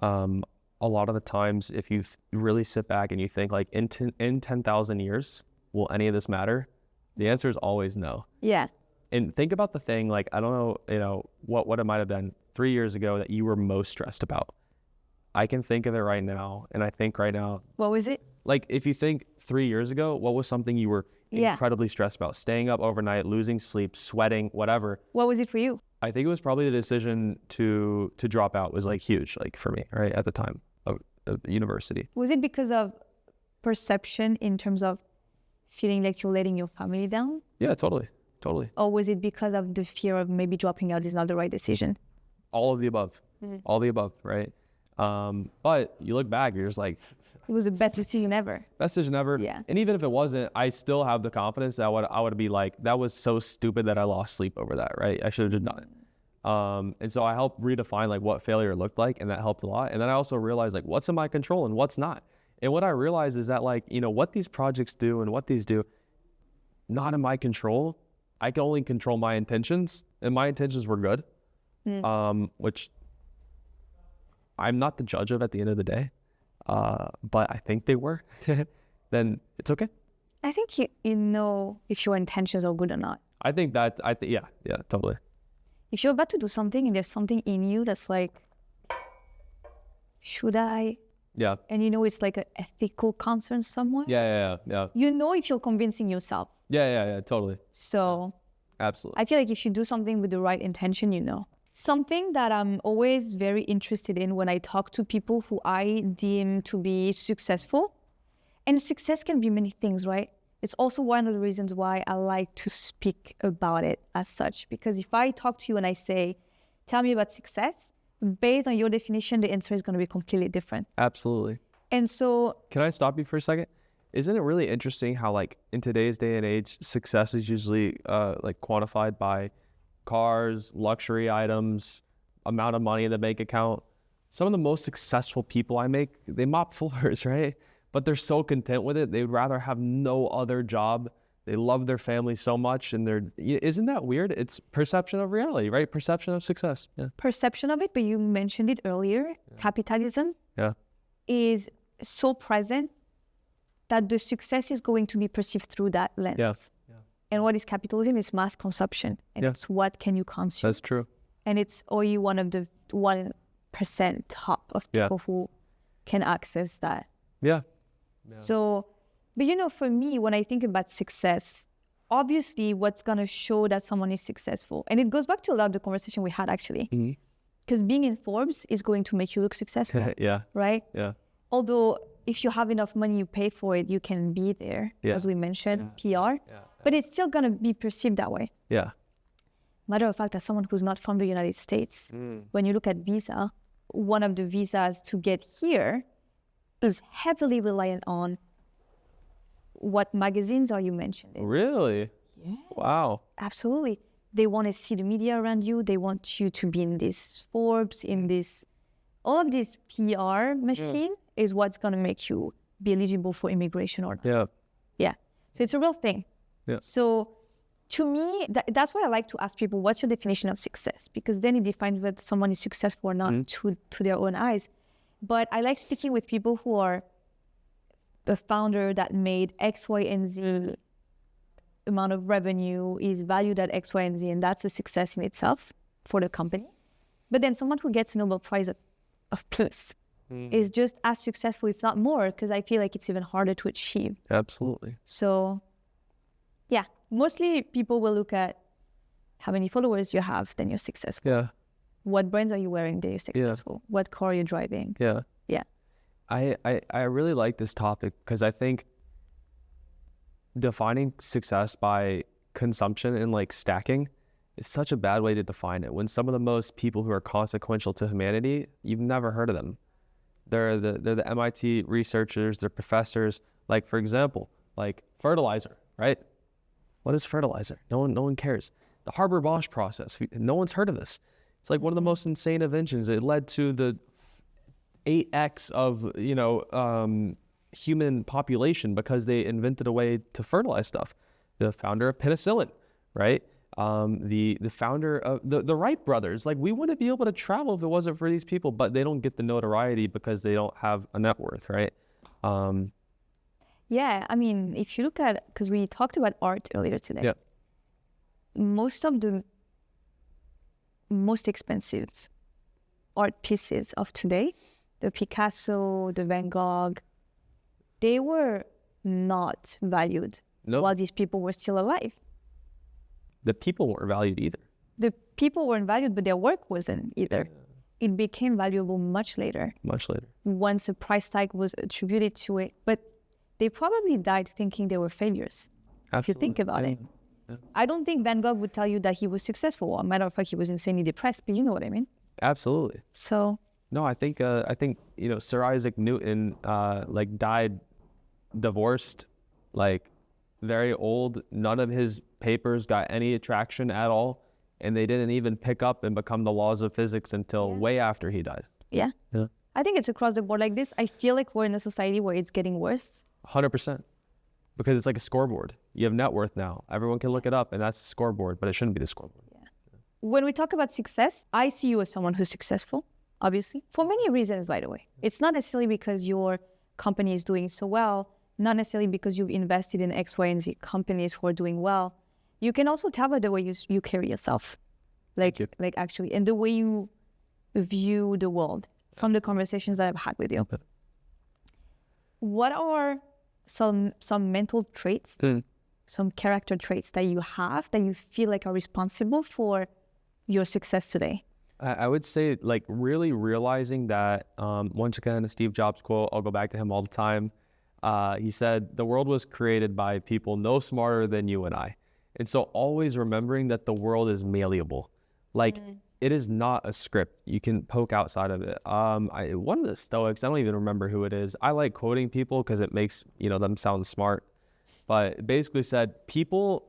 a lot of the times, if you really sit back and you think like in 10,000 years, will any of this matter? The answer is always no. Yeah. And think about the thing, like, I don't know, what it might have been 3 years ago that you were most stressed about. I can think of it right now. And I think right now. What was it? Like, if you think 3 years ago, what was something you were incredibly stressed about? Staying up overnight, losing sleep, sweating, whatever. What was it for you? I think it was probably the decision to drop out was like huge, like for me, right? At the time of university. Was it because of perception in terms of feeling like you're letting your family down? Yeah, totally. Or was it because of the fear of maybe dropping out is not the right decision? All of the above. All the above, right? But you look back, you're just like, it was the best decision ever. Best decision ever. Yeah. And even if it wasn't, I still have the confidence that I would be like, that was so stupid that I lost sleep over that, right? I should have just done it. And so I helped redefine like what failure looked like, and that helped a lot. And then I also realized like what's in my control and what's not. And what I realized is that like, what these projects do and what these do, not in my control. I can only control my intentions, and my intentions were good, which I'm not the judge of at the end of the day, but I think they were. Then it's okay. I think you know if your intentions are good or not. I think that, yeah, totally. If you're about to do something and there's something in you that's like, should I? Yeah. And it's like an ethical concern somewhere. Yeah. If you're convincing yourself. Yeah, totally. So. Absolutely. I feel like if you do something with the right intention, Something that I'm always very interested in when I talk to people who I deem to be successful, and success can be many things, right? It's also one of the reasons why I like to speak about it as such, because if I talk to you and I say, tell me about success, based on your definition, the answer is going to be completely different. Absolutely. And so, Can I stop you for a second? Isn't it really interesting how, like, in today's day and age, success is usually like quantified by cars, luxury items, amount of money in the bank account? Some of the most successful people I make, they mop floors, right? But they're so content with it. They'd rather have no other job. They love their family so much, and isn't that weird? It's perception of reality, right? Perception of success. Yeah. perception of it, but you mentioned it earlier, capitalism Yeah. is so present that the success is going to be perceived through that lens. Yeah. And what is capitalism? Is mass consumption. And it's what can you consume. That's true. And it's only one of the 1% top of people who can access that. Yeah. So, but for me, when I think about success, obviously what's going to show that someone is successful, and it goes back to a lot of the conversation we had actually, because being in Forbes is going to make you look successful. Yeah. Right? Yeah. Although if you have enough money, you pay for it, you can be there, as we mentioned, PR, but it's still going to be perceived that way. Yeah. Matter of fact, as someone who's not from the United States, when you look at visa, one of the visas to get here is heavily reliant on what magazines are you mentioning. Really? Yeah. Wow. Absolutely. They want to see the media around you. They want you to be in this Forbes, in this, all of this PR machine is what's going to make you be eligible for immigration or not. Yeah. Yeah. So it's a real thing. Yeah. So to me, that's why I like to ask people, what's your definition of success? Because then it defines whether someone is successful or not to their own eyes. But I like speaking with people who are the founder that made X, Y, and Z amount of revenue, is valued at X, Y, and Z, and that's a success in itself for the company. But then someone who gets a Nobel Prize of Peace is just as successful, if not more, because I feel like it's even harder to achieve. Absolutely. So, yeah, mostly people will look at how many followers you have, then you're successful. Yeah. What brands are you wearing, then you're successful. What car are you driving? Yeah. Yeah. I really like this topic because I think defining success by consumption and like stacking is such a bad way to define it. When some of the most people who are consequential to humanity, you've never heard of them. They're the MIT researchers, they're professors. Like, for example, like fertilizer, right? What is fertilizer? No one cares. The Haber-Bosch process, no one's heard of this. It's like one of the most insane inventions. It led to the 8x of human population because they invented a way to fertilize stuff. The founder of penicillin, right? The founder of the Wright brothers. Like, we wouldn't be able to travel if it wasn't for these people, but they don't get the notoriety because they don't have a net worth, right? Yeah, I mean, if you look at, because we talked about art earlier today, most of the most expensive art pieces of today, the Picasso, the Van Gogh, they were not valued while these people were still alive. The people weren't valued either. The people weren't valued, but their work wasn't either. Yeah. It became valuable much later. Much later. Once a price tag was attributed to it. But they probably died thinking they were failures. Absolutely. If you think about it. Yeah. I don't think Van Gogh would tell you that he was successful. As a matter of fact, he was insanely depressed, but you know what I mean? Absolutely. So. No, I think Sir Isaac Newton died divorced, like very old. None of his papers got any traction at all, and they didn't even pick up and become the laws of physics until way after he died. Yeah. I think it's across the board like this. I feel like we're in a society where it's getting worse. 100%. Because it's like a scoreboard. You have net worth now. Everyone can look it up, and that's the scoreboard, but it shouldn't be the scoreboard. Yeah. When we talk about success, I see you as someone who's successful, obviously, for many reasons, by the way. It's not necessarily because your company is doing so well, not necessarily because you've invested in X, Y, and Z companies who are doing well. You can also tell by the way you carry yourself, like actually, and the way you view the world from the conversations that I've had with you. What are some mental traits, some character traits that you have that you feel like are responsible for your success today? I would say, like, really realizing that, once again, a Steve Jobs quote, I'll go back to him all the time. He said, the world was created by people no smarter than you and I. And so always remembering that the world is malleable. Like, it is not a script. You can poke outside of it. One of the Stoics, I don't even remember who it is. I like quoting people because it makes, them sound smart. But it basically said people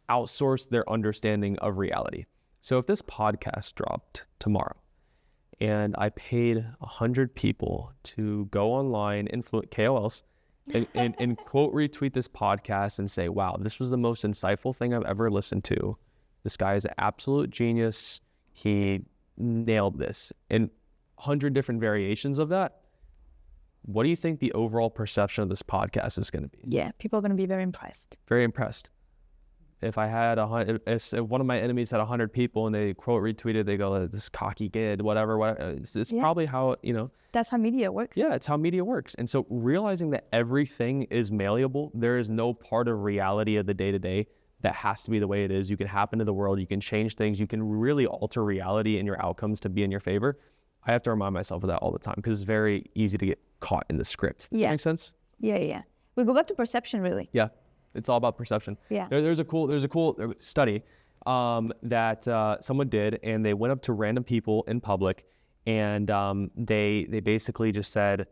outsource their understanding of reality. So if this podcast dropped tomorrow and I paid 100 people to go online, KOLs, and quote retweet this podcast and say, wow, this was the most insightful thing I've ever listened to. This guy is an absolute genius. He nailed this. And 100 different variations of that. What do you think the overall perception of this podcast is going to be? Yeah, people are going to be very impressed. Very impressed. If I had if one of my enemies had 100 people and they quote retweeted, they go, this cocky kid, whatever. It's probably how, That's how media works. Yeah, it's how media works. And so realizing that everything is malleable, there is no part of reality of the day-to-day that has to be the way it is. You can happen to the world. You can change things. You can really alter reality and your outcomes to be in your favor. I have to remind myself of that all the time because it's very easy to get caught in the script. Yeah. That makes sense? Yeah. We go back to perception, really. Yeah. It's all about perception. Yeah. There's a cool study that someone did, and they went up to random people in public, and they basically just said,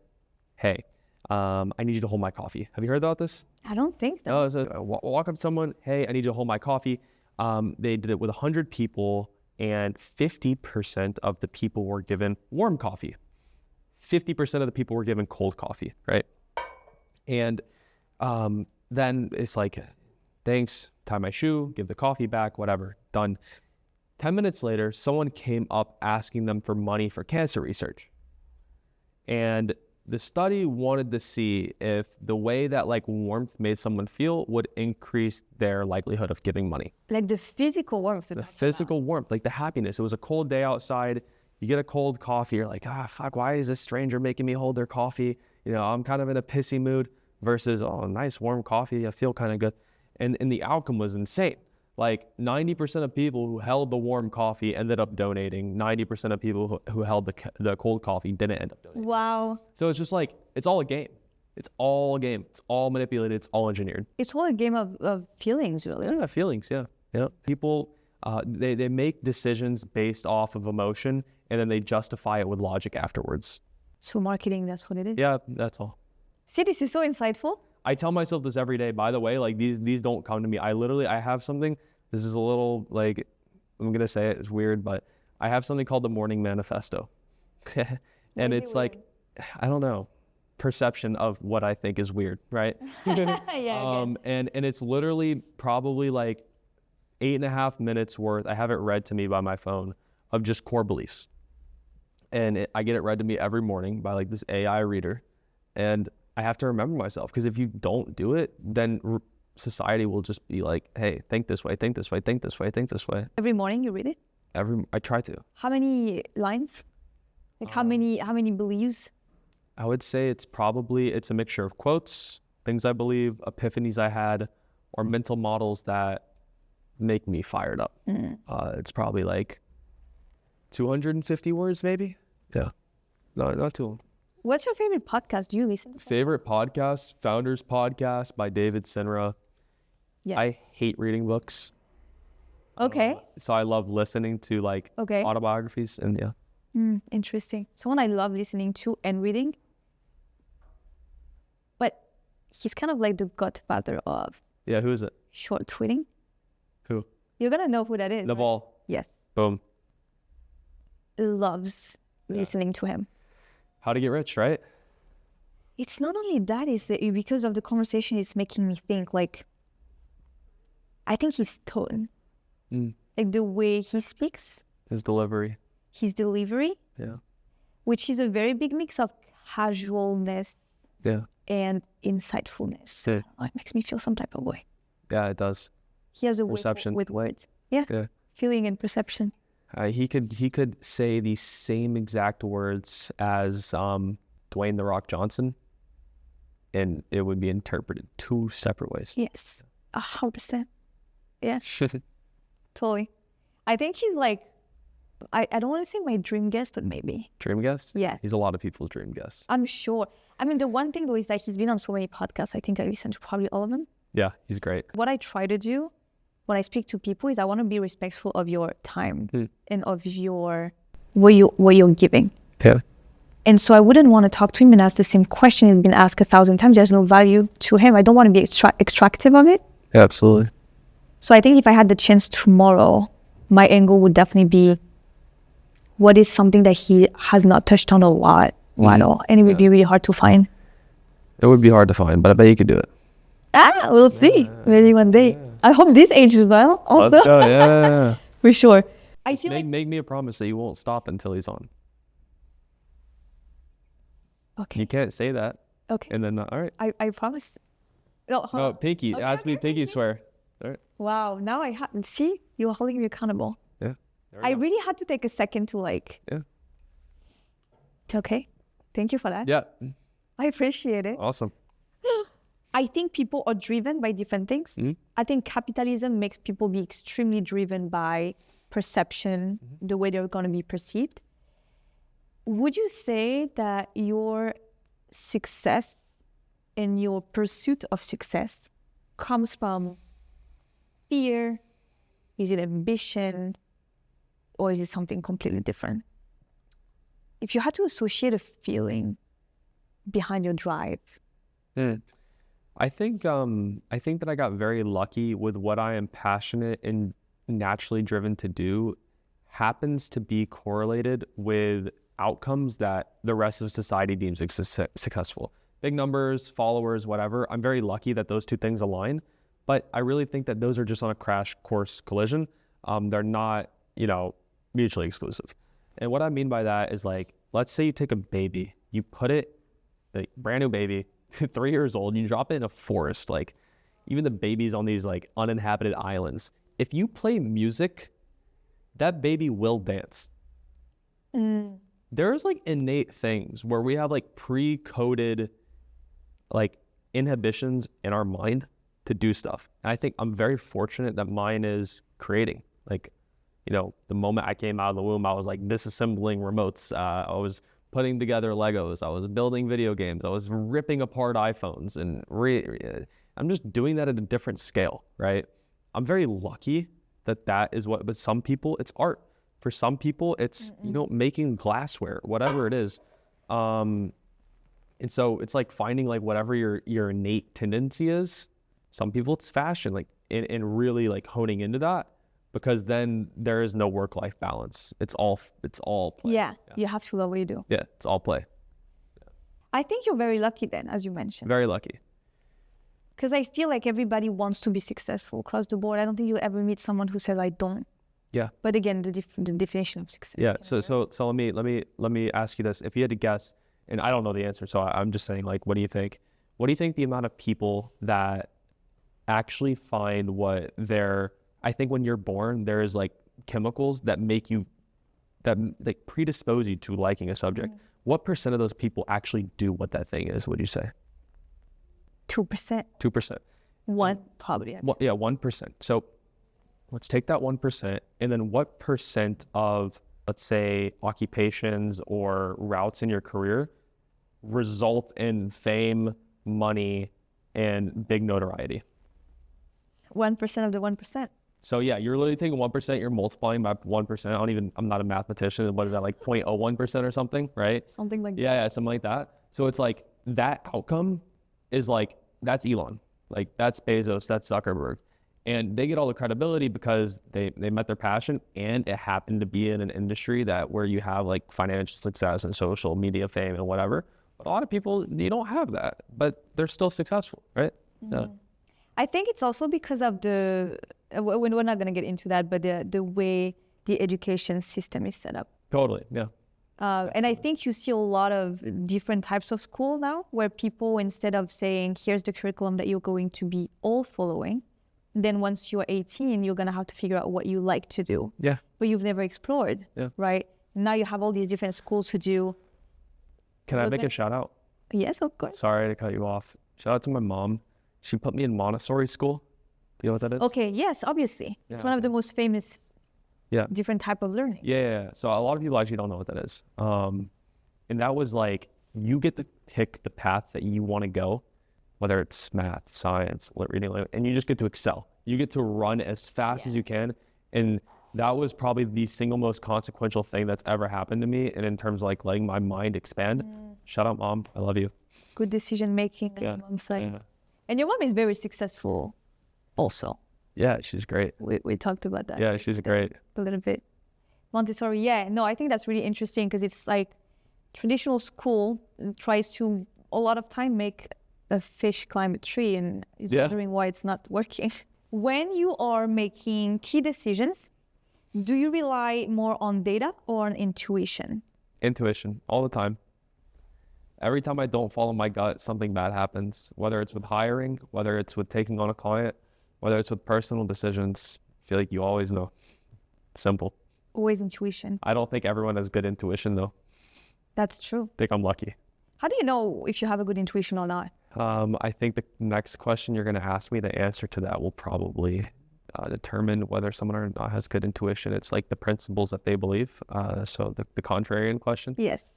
"Hey, I need you to hold my coffee." Have you heard about this? I don't think so. No, so walk up to someone, "Hey, I need you to hold my coffee." They did it with 100 people, and 50% of the people were given warm coffee. 50% of the people were given cold coffee, right? And then it's like, thanks, tie my shoe, give the coffee back, whatever, done. 10 minutes later, someone came up asking them for money for cancer research. And the study wanted to see if the way that warmth made someone feel would increase their likelihood of giving money. Like the physical warmth. The physical warmth, like the happiness. It was a cold day outside. You get a cold coffee. You're like, fuck, why is this stranger making me hold their coffee? I'm kind of in a pissy mood. Versus, nice warm coffee, I feel kind of good. And the outcome was insane. 90% of people who held the warm coffee ended up donating. 90% of people who held the cold coffee didn't end up donating. Wow. So it's just it's all a game. It's all a game. It's all manipulated. It's all engineered. It's all a game of feelings, really. Yeah, feelings, yeah. People, they make decisions based off of emotion, and then they justify it with logic afterwards. So marketing, that's what it is? Yeah, that's all. See, this is so insightful. I tell myself this every day, by the way, these don't come to me. I have something, this is a little I'm going to say it, it's weird, but I have something called the morning manifesto. And it's I don't know, perception of what I think is weird, right? Yeah. And it's literally probably 8.5 minutes worth, I have it read to me by my phone, of just core beliefs. And I get it read to me every morning by this AI reader. And I have to remember myself, because if you don't do it, then society will just be hey, think this way, think this way, think this way, think this way. Every morning you read it? I try to. How many lines? How many beliefs? I would say it's a mixture of quotes, things I believe, epiphanies I had, or mental models that make me fired up. It's probably 250 words maybe. Yeah. Not too long. What's your favorite podcast? Do you listen to? Favorite podcast? Founders Podcast by David Sinra. Yes. I hate reading books. Okay. So I love listening to autobiographies, and yeah. Interesting. Someone I love listening to and reading, but he's kind of like the godfather of who is it? short tweeting. Who? You're gonna know who that is. Naval. Right? Yes. Boom. Loves listening to him. How to Get Rich, right? It's not only that, it's because of the conversation, it's making me think I think his tone, the way he speaks. His delivery. Yeah. Which is a very big mix of casualness and insightfulness. Yeah. It makes me feel some type of way. Yeah, it does. He has a perception with words. Yeah. Feeling and perception. He could say the same exact words as Dwayne "The Rock" Johnson, and it would be interpreted 2 separate ways. Yes, 100%. Yeah, totally. I think he's I don't want to say my dream guest, but maybe. Dream guest? Yes. He's a lot of people's dream guest. I'm sure. I mean, the one thing though is that he's been on so many podcasts. I think I listened to probably all of them. Yeah, he's great. What I try to do when I speak to people is I want to be respectful of your time and of your what you're giving. Yeah. And so I wouldn't want to talk to him and ask the same question he's been asked 1,000 times. There's no value to him. I don't want to be extractive of it. Yeah, absolutely. So I think if I had the chance tomorrow, my angle would definitely be what is something that he has not touched on a lot at all. And it would be really hard to find. It would be hard to find, but I bet you could do it. We'll see. Maybe one day. I hope this age as well. Also. Let's go. Yeah. For sure. I feel Make me a promise that you won't stop until he's on. Okay. You can't say that. Okay. And then, all right. I promise. No, pinky. Okay, It has to be pinky swear. All right. Wow. Now I see, you're holding me accountable. Yeah. I really had to take a second to Yeah. Okay. Thank you for that. Yeah. I appreciate it. Awesome. I think people are driven by different things. I think capitalism makes people be extremely driven by perception, the way they're going to be perceived. Would you say that your success and your pursuit of success comes from fear? Is it ambition? Or is it something completely different? If you had to associate a feeling behind your drive. I think that I got very lucky with what I am passionate and naturally driven to do happens to be correlated with outcomes that the rest of society deems successful. Big numbers, followers, whatever. I'm very lucky that those two things align, but I really think that those are just on a crash course collision. They're not, mutually exclusive. And what I mean by that is like, let's say you take a baby, you put it, like brand new baby, 3 years old, you drop it in a forest, like even the babies on these like uninhabited islands. If you play music, that baby will dance. There's like innate things where we have like pre-coded like inhibitions in our mind to do stuff. And I think I'm very fortunate that mine is creating. Like, the moment I came out of the womb, I was like disassembling remotes. I was putting together Legos. I was building video games. I was ripping apart iPhones. And I'm just doing that at a different scale, right? I'm very lucky that is what, but some people, it's art. For some people, it's, making glassware, whatever it is. And so it's like finding like whatever your innate tendency is. Some people it's fashion, like, and really like honing into that, because then there is no work-life balance. It's all play. Yeah, you have to love what you do. Yeah, it's all play. I think you're very lucky then, as you mentioned. Very lucky. Because I feel like everybody wants to be successful across the board. I don't think you'll ever meet someone who says I don't. Yeah. But again, the definition of success. Yeah. So let me ask you this: if you had to guess, and I don't know the answer, so I'm just saying, like, what do you think? What do you think the amount of people that actually find what they're? I think when you're born, there is like chemicals that make you, that like predispose you to liking a subject. What % of those people actually do what that thing is? Would you say? 2%. 2%. One probably. Well, yeah, 1%. So let's take that 1%, and then what % of, let's say, occupations or routes in your career result in fame, money, and big notoriety? 1% of the 1%. So yeah, you're literally taking 1%, you're multiplying by 1%. I'm not a mathematician. What is that, like 0.01% or something, right? Something like that. Yeah, something like that. So it's like that outcome is like, that's Elon. Like that's Bezos, that's Zuckerberg. And they get all the credibility because they met their passion, and it happened to be in an industry where you have like financial success and social media fame and whatever. But a lot of people, you don't have that, but they're still successful, right? Yeah. I think it's also because of we're not going to get into that, but the way the education system is set up. Totally, yeah. And I think you see a lot of different types of school now, where people, instead of saying, here's the curriculum that you're going to be all following, then once you're 18, you're going to have to figure out what you like to do. Yeah. But you've never explored, right? Now you have all these different schools who do. Can I make a shout out? Yes, of course. Sorry to cut you off. Shout out to my mom. She put me in Montessori school. Do you know what that is? Okay, yes, obviously. Yeah, it's one of the most famous different type of learning. Yeah. So a lot of people actually don't know what that is. And that was like, you get to pick the path that you want to go, whether it's math, science, reading, and you just get to excel. You get to run as fast as you can. And that was probably the single most consequential thing that's ever happened to me. And in terms of like letting my mind expand, shout out mom, I love you. Good decision making on your mom's side. And your mom is very successful also. Yeah, she's great. We talked about that. Yeah, she's great. A little bit. Montessori, no, I think that's really interesting because it's like traditional school tries to a lot of time make a fish climb a tree and is wondering why it's not working. When you are making key decisions, do you rely more on data or on intuition? Intuition, all the time. Every time I don't follow my gut, something bad happens, whether it's with hiring, whether it's with taking on a client, whether it's with personal decisions. I feel like you always know. Simple. Always intuition. I don't think everyone has good intuition though. That's true. I think I'm lucky. How do you know if you have a good intuition or not? I think the next question you're going to ask me, the answer to that will probably determine whether someone or not has good intuition. It's like the principles that they believe. So the contrarian question. Yes.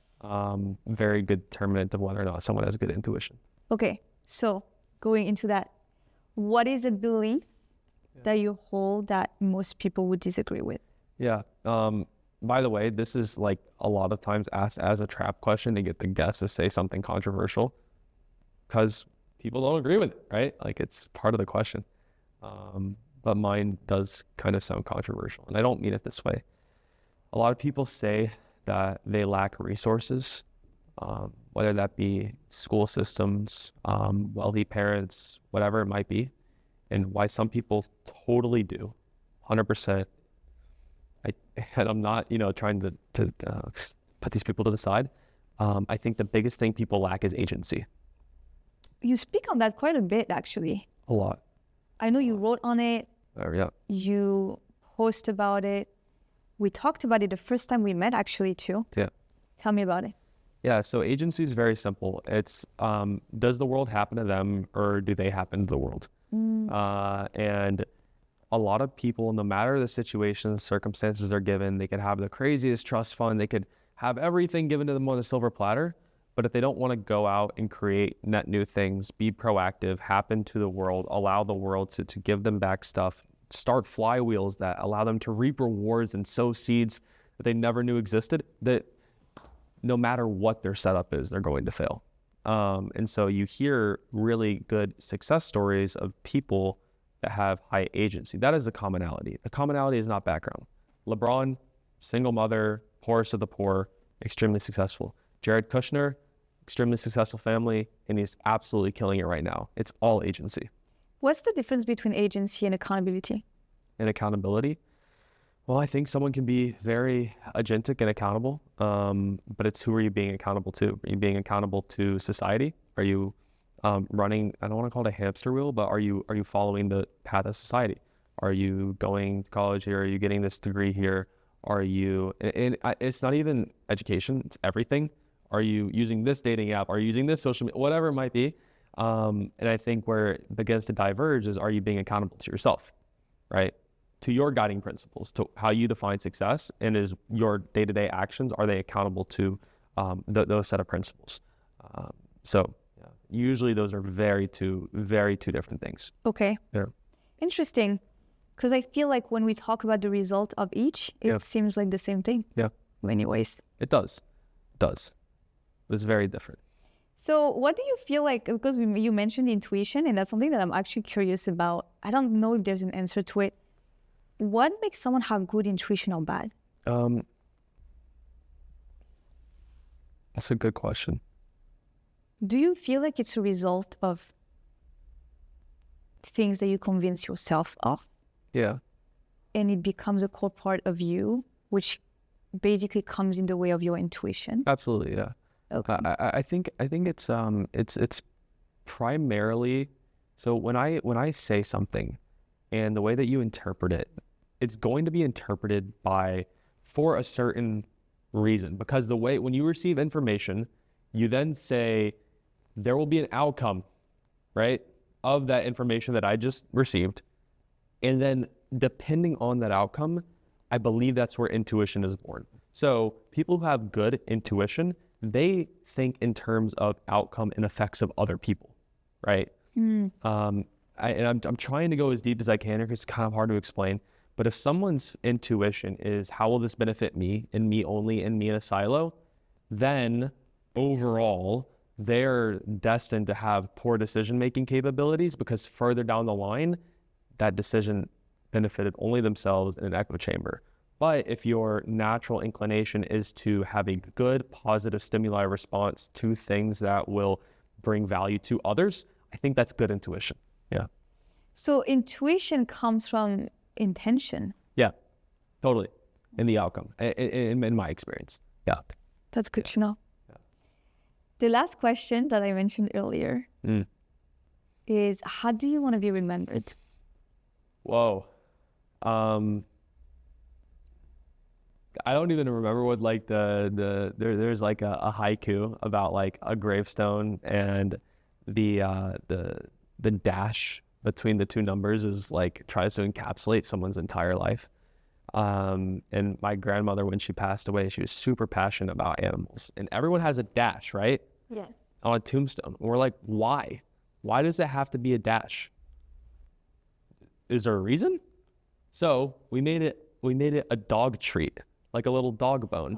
Very good determinant of whether or not someone has good intuition. Okay. So going into that, what is a belief that you hold that most people would disagree with? Yeah. By the way, this is like a lot of times asked as a trap question to get the guest to say something controversial because people don't agree with it, right? Like it's part of the question. But mine does kind of sound controversial, and I don't mean it this way. A lot of people say that they lack resources, whether that be school systems, wealthy parents, whatever it might be, and why some people totally do, 100%. And I'm not, trying to put these people to the side. I think the biggest thing people lack is agency. You speak on that quite a bit, actually. A lot. I know you wrote on it. Yeah. You post about it. We talked about it the first time we met, actually, too. Yeah. Tell me about it. Yeah, so agency is very simple. It's, does the world happen to them or do they happen to the world? And a lot of people, no matter the situation, circumstances they're given, they could have the craziest trust fund, they could have everything given to them on a silver platter, but if they don't want to go out and create net new things, be proactive, happen to the world, allow the world to give them back stuff, start flywheels that allow them to reap rewards and sow seeds that they never knew existed, that no matter what their setup is, they're going to fail. And so you hear really good success stories of people that have high agency. That is the commonality. The commonality is not background. LeBron, single mother, poorest of the poor, extremely successful. Jared Kushner, extremely successful family, and he's absolutely killing it right now. It's all agency. What's the difference between agency and accountability? And accountability? Well, I think someone can be very agentic and accountable, but it's who are you being accountable to? Are you being accountable to society? Are you running, I don't want to call it a hamster wheel, but are you following the path of society? Are you going to college here? Are you getting this degree here? Are you, and it's not even education, it's everything. Are you using this dating app? Are you using this social media? Whatever it might be. And I think where it begins to diverge is, are you being accountable to yourself, right? To your guiding principles, to how you define success, and is your day-to-day actions, are they accountable to those set of principles? So usually those are very two different things. Okay. Yeah. Interesting. Because I feel like when we talk about the result of each, it seems like the same thing. Yeah. In many ways. It does. It's very different. So what do you feel like, because you mentioned intuition, and that's something that I'm actually curious about. I don't know if there's an answer to it. What makes someone have good intuition or bad? That's a good question. Do you feel like it's a result of things that you convince yourself of? Yeah. And it becomes a core part of you, which basically comes in the way of your intuition? Absolutely, yeah. Okay. I think it's primarily, so when I say something and the way that you interpret it, it's going to be interpreted for a certain reason, because the way, when you receive information, you then say there will be an outcome, right, of that information that I just received. And then depending on that outcome, I believe that's where intuition is born. So people who have good intuition, they think in terms of outcome and effects of other people, right? I'm trying to go as deep as I can because it's kind of hard to explain. But if someone's intuition is how will this benefit me and me only and me in a silo, then overall they're destined to have poor decision-making capabilities because further down the line, that decision benefited only themselves in an echo chamber. But if your natural inclination is to have a good, positive stimuli response to things that will bring value to others, I think that's good intuition. Yeah. So intuition comes from intention. Yeah, totally. In the outcome, in my experience. Yeah. That's good to know. Yeah. The last question that I mentioned earlier is, how do you want to be remembered? Whoa. I don't even remember what like there's like a haiku about like a gravestone and the dash between the two numbers is like tries to encapsulate someone's entire life. And my grandmother, when she passed away, she was super passionate about animals, and everyone has a dash, right? Yes. On a tombstone. And we're like, why? Why does it have to be a dash? Is there a reason? So we made it a dog treat, like a little dog bone.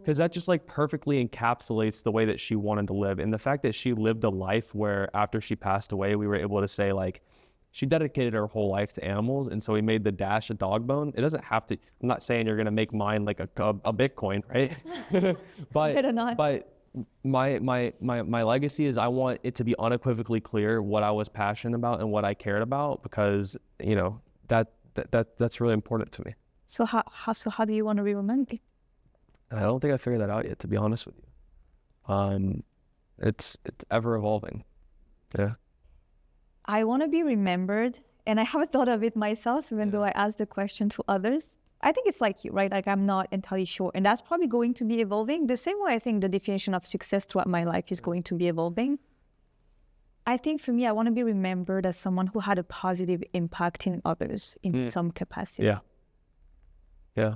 Because that just like perfectly encapsulates the way that she wanted to live. And the fact that she lived a life where after she passed away, we were able to say like, she dedicated her whole life to animals. And so we made the dash a dog bone. It doesn't have to, I'm not saying you're going to make mine like a Bitcoin, right? But my legacy is I want it to be unequivocally clear what I was passionate about and what I cared about, because, you know, that's really important to me. So how do you want to be remembered? I don't think I figured that out yet, to be honest with you. It's ever evolving. Yeah. I want to be remembered, and I haven't thought of it myself, even though I asked the question to others. I think it's like you, right? Like I'm not entirely sure, and that's probably going to be evolving. The same way I think the definition of success throughout my life is going to be evolving. I think for me, I want to be remembered as someone who had a positive impact in others in some capacity. Yeah. Yeah.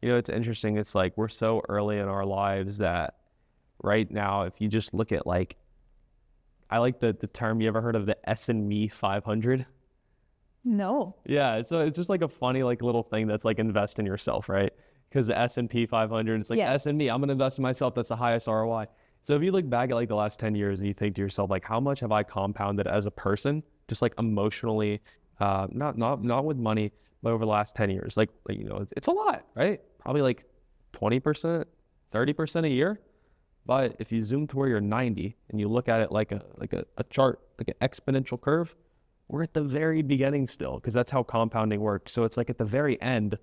You know, it's interesting. It's like we're so early in our lives that right now, if you just look at like, I like the term, you ever heard of the S&Me 500? No. Yeah, so it's just like a funny like little thing that's like invest in yourself, right? Because the S&P 500, it's like S&Me, I'm going to invest in myself. That's the highest ROI. So if you look back at like the last 10 years and you think to yourself, like, how much have I compounded as a person, just like emotionally, not with money, but over the last 10 years, like, you know, it's a lot, right? Probably like 20%, 30% a year. But if you zoom to where you're 90 and you look at it like a chart, like an exponential curve, we're at the very beginning still, because that's how compounding works. So it's like at the very end,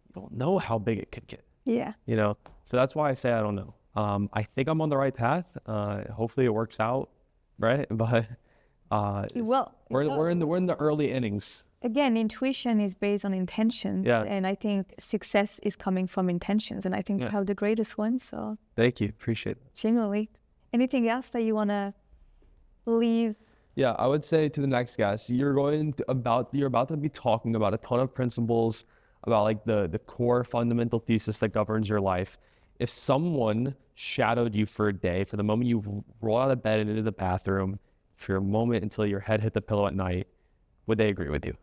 you don't know how big it could get. Yeah. You know, so that's why I say I don't know. I think I'm on the right path. Hopefully it works out, right? But it will. We're in the early innings. Again, intuition is based on intentions, and I think success is coming from intentions, and I think you have the greatest one. So thank you, appreciate it. Genuinely. Anything else that you want to leave? Yeah, I would say to the next guest, you're about to be talking about a ton of principles about like the core fundamental thesis that governs your life. If someone shadowed you for a day, for the moment you roll out of bed and into the bathroom, for a moment until your head hit the pillow at night, would they agree with you?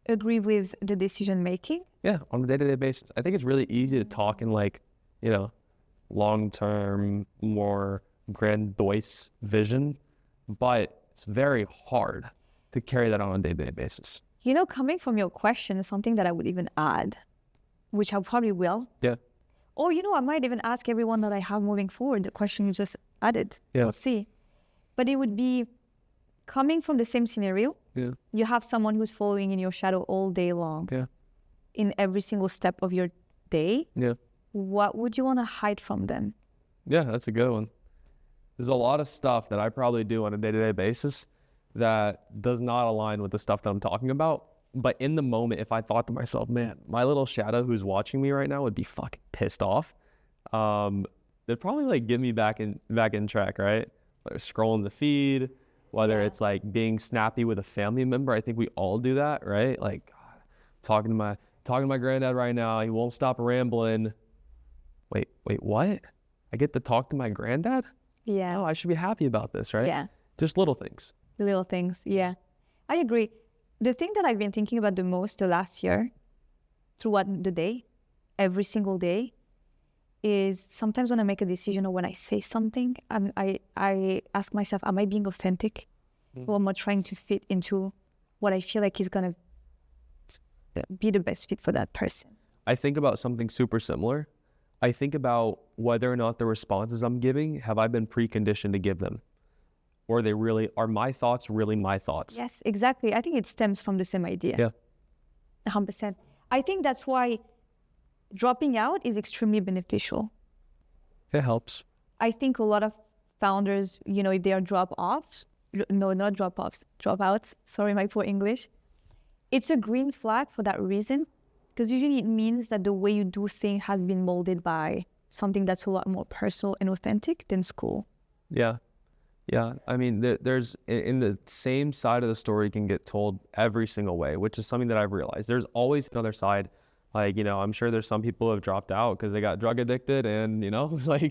Agree with the decision making? Yeah, on a day-to-day basis. I think it's really easy to talk in like, you know, long-term, more grandiose vision, but it's very hard to carry that on a day-to-day basis. You know, coming from your question is something that I would even add, which I probably will. Yeah. Or, you know, I might even ask everyone that I have moving forward the question you just added. Yeah. Let's see. But it would be coming from the same scenario. Yeah. You have someone who's following in your shadow all day long. Yeah. In every single step of your day. Yeah. What would you want to hide from them? Yeah, that's a good one. There's a lot of stuff that I probably do on a day-to-day basis that does not align with the stuff that I'm talking about. But in the moment, if I thought to myself, man, my little shadow who's watching me right now would be fucking pissed off, they'd probably like get me back in track, right? Like scrolling the feed, whether it's like being snappy with a family member. I think we all do that, right? Like talking to my granddad right now. He won't stop rambling. Wait, what? I get to talk to my granddad? Yeah. Oh, I should be happy about this, right? Yeah. Just little things. The little things. Yeah, I agree. The thing that I've been thinking about the most the last year, throughout the day, every single day, is sometimes when I make a decision or when I say something, I ask myself, am I being authentic? Or am I trying to fit into what I feel like is going to be the best fit for that person? I think about something super similar. I think about whether or not the responses I'm giving, have I been preconditioned to give them? Or are my thoughts really my thoughts? Yes, exactly. I think it stems from the same idea. Yeah. 100%. I think that's why dropping out is extremely beneficial. It helps. I think a lot of founders, if they are dropouts, sorry, my poor English, it's a green flag for that reason, because usually it means that the way you do things has been molded by something that's a lot more personal and authentic than school. Yeah. Yeah. I mean, there's in the same side of the story can get told every single way, which is something that I've realized. There's always another side. Like, I'm sure there's some people who have dropped out because they got drug addicted and, Obviously.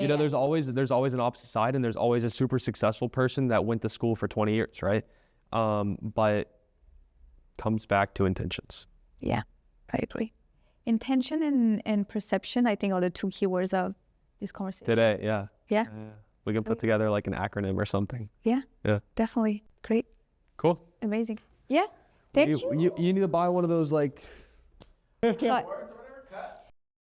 there's always an opposite side, and there's always a super successful person that went to school for 20 years, right? But comes back to intentions. Yeah, I agree. Intention and perception, I think, are the two keywords of this conversation. Today, yeah. Yeah. We can put together like an acronym or something. Yeah. Yeah. Definitely. Great. Cool. Amazing. Yeah. Thank you. You need to buy one of those like... But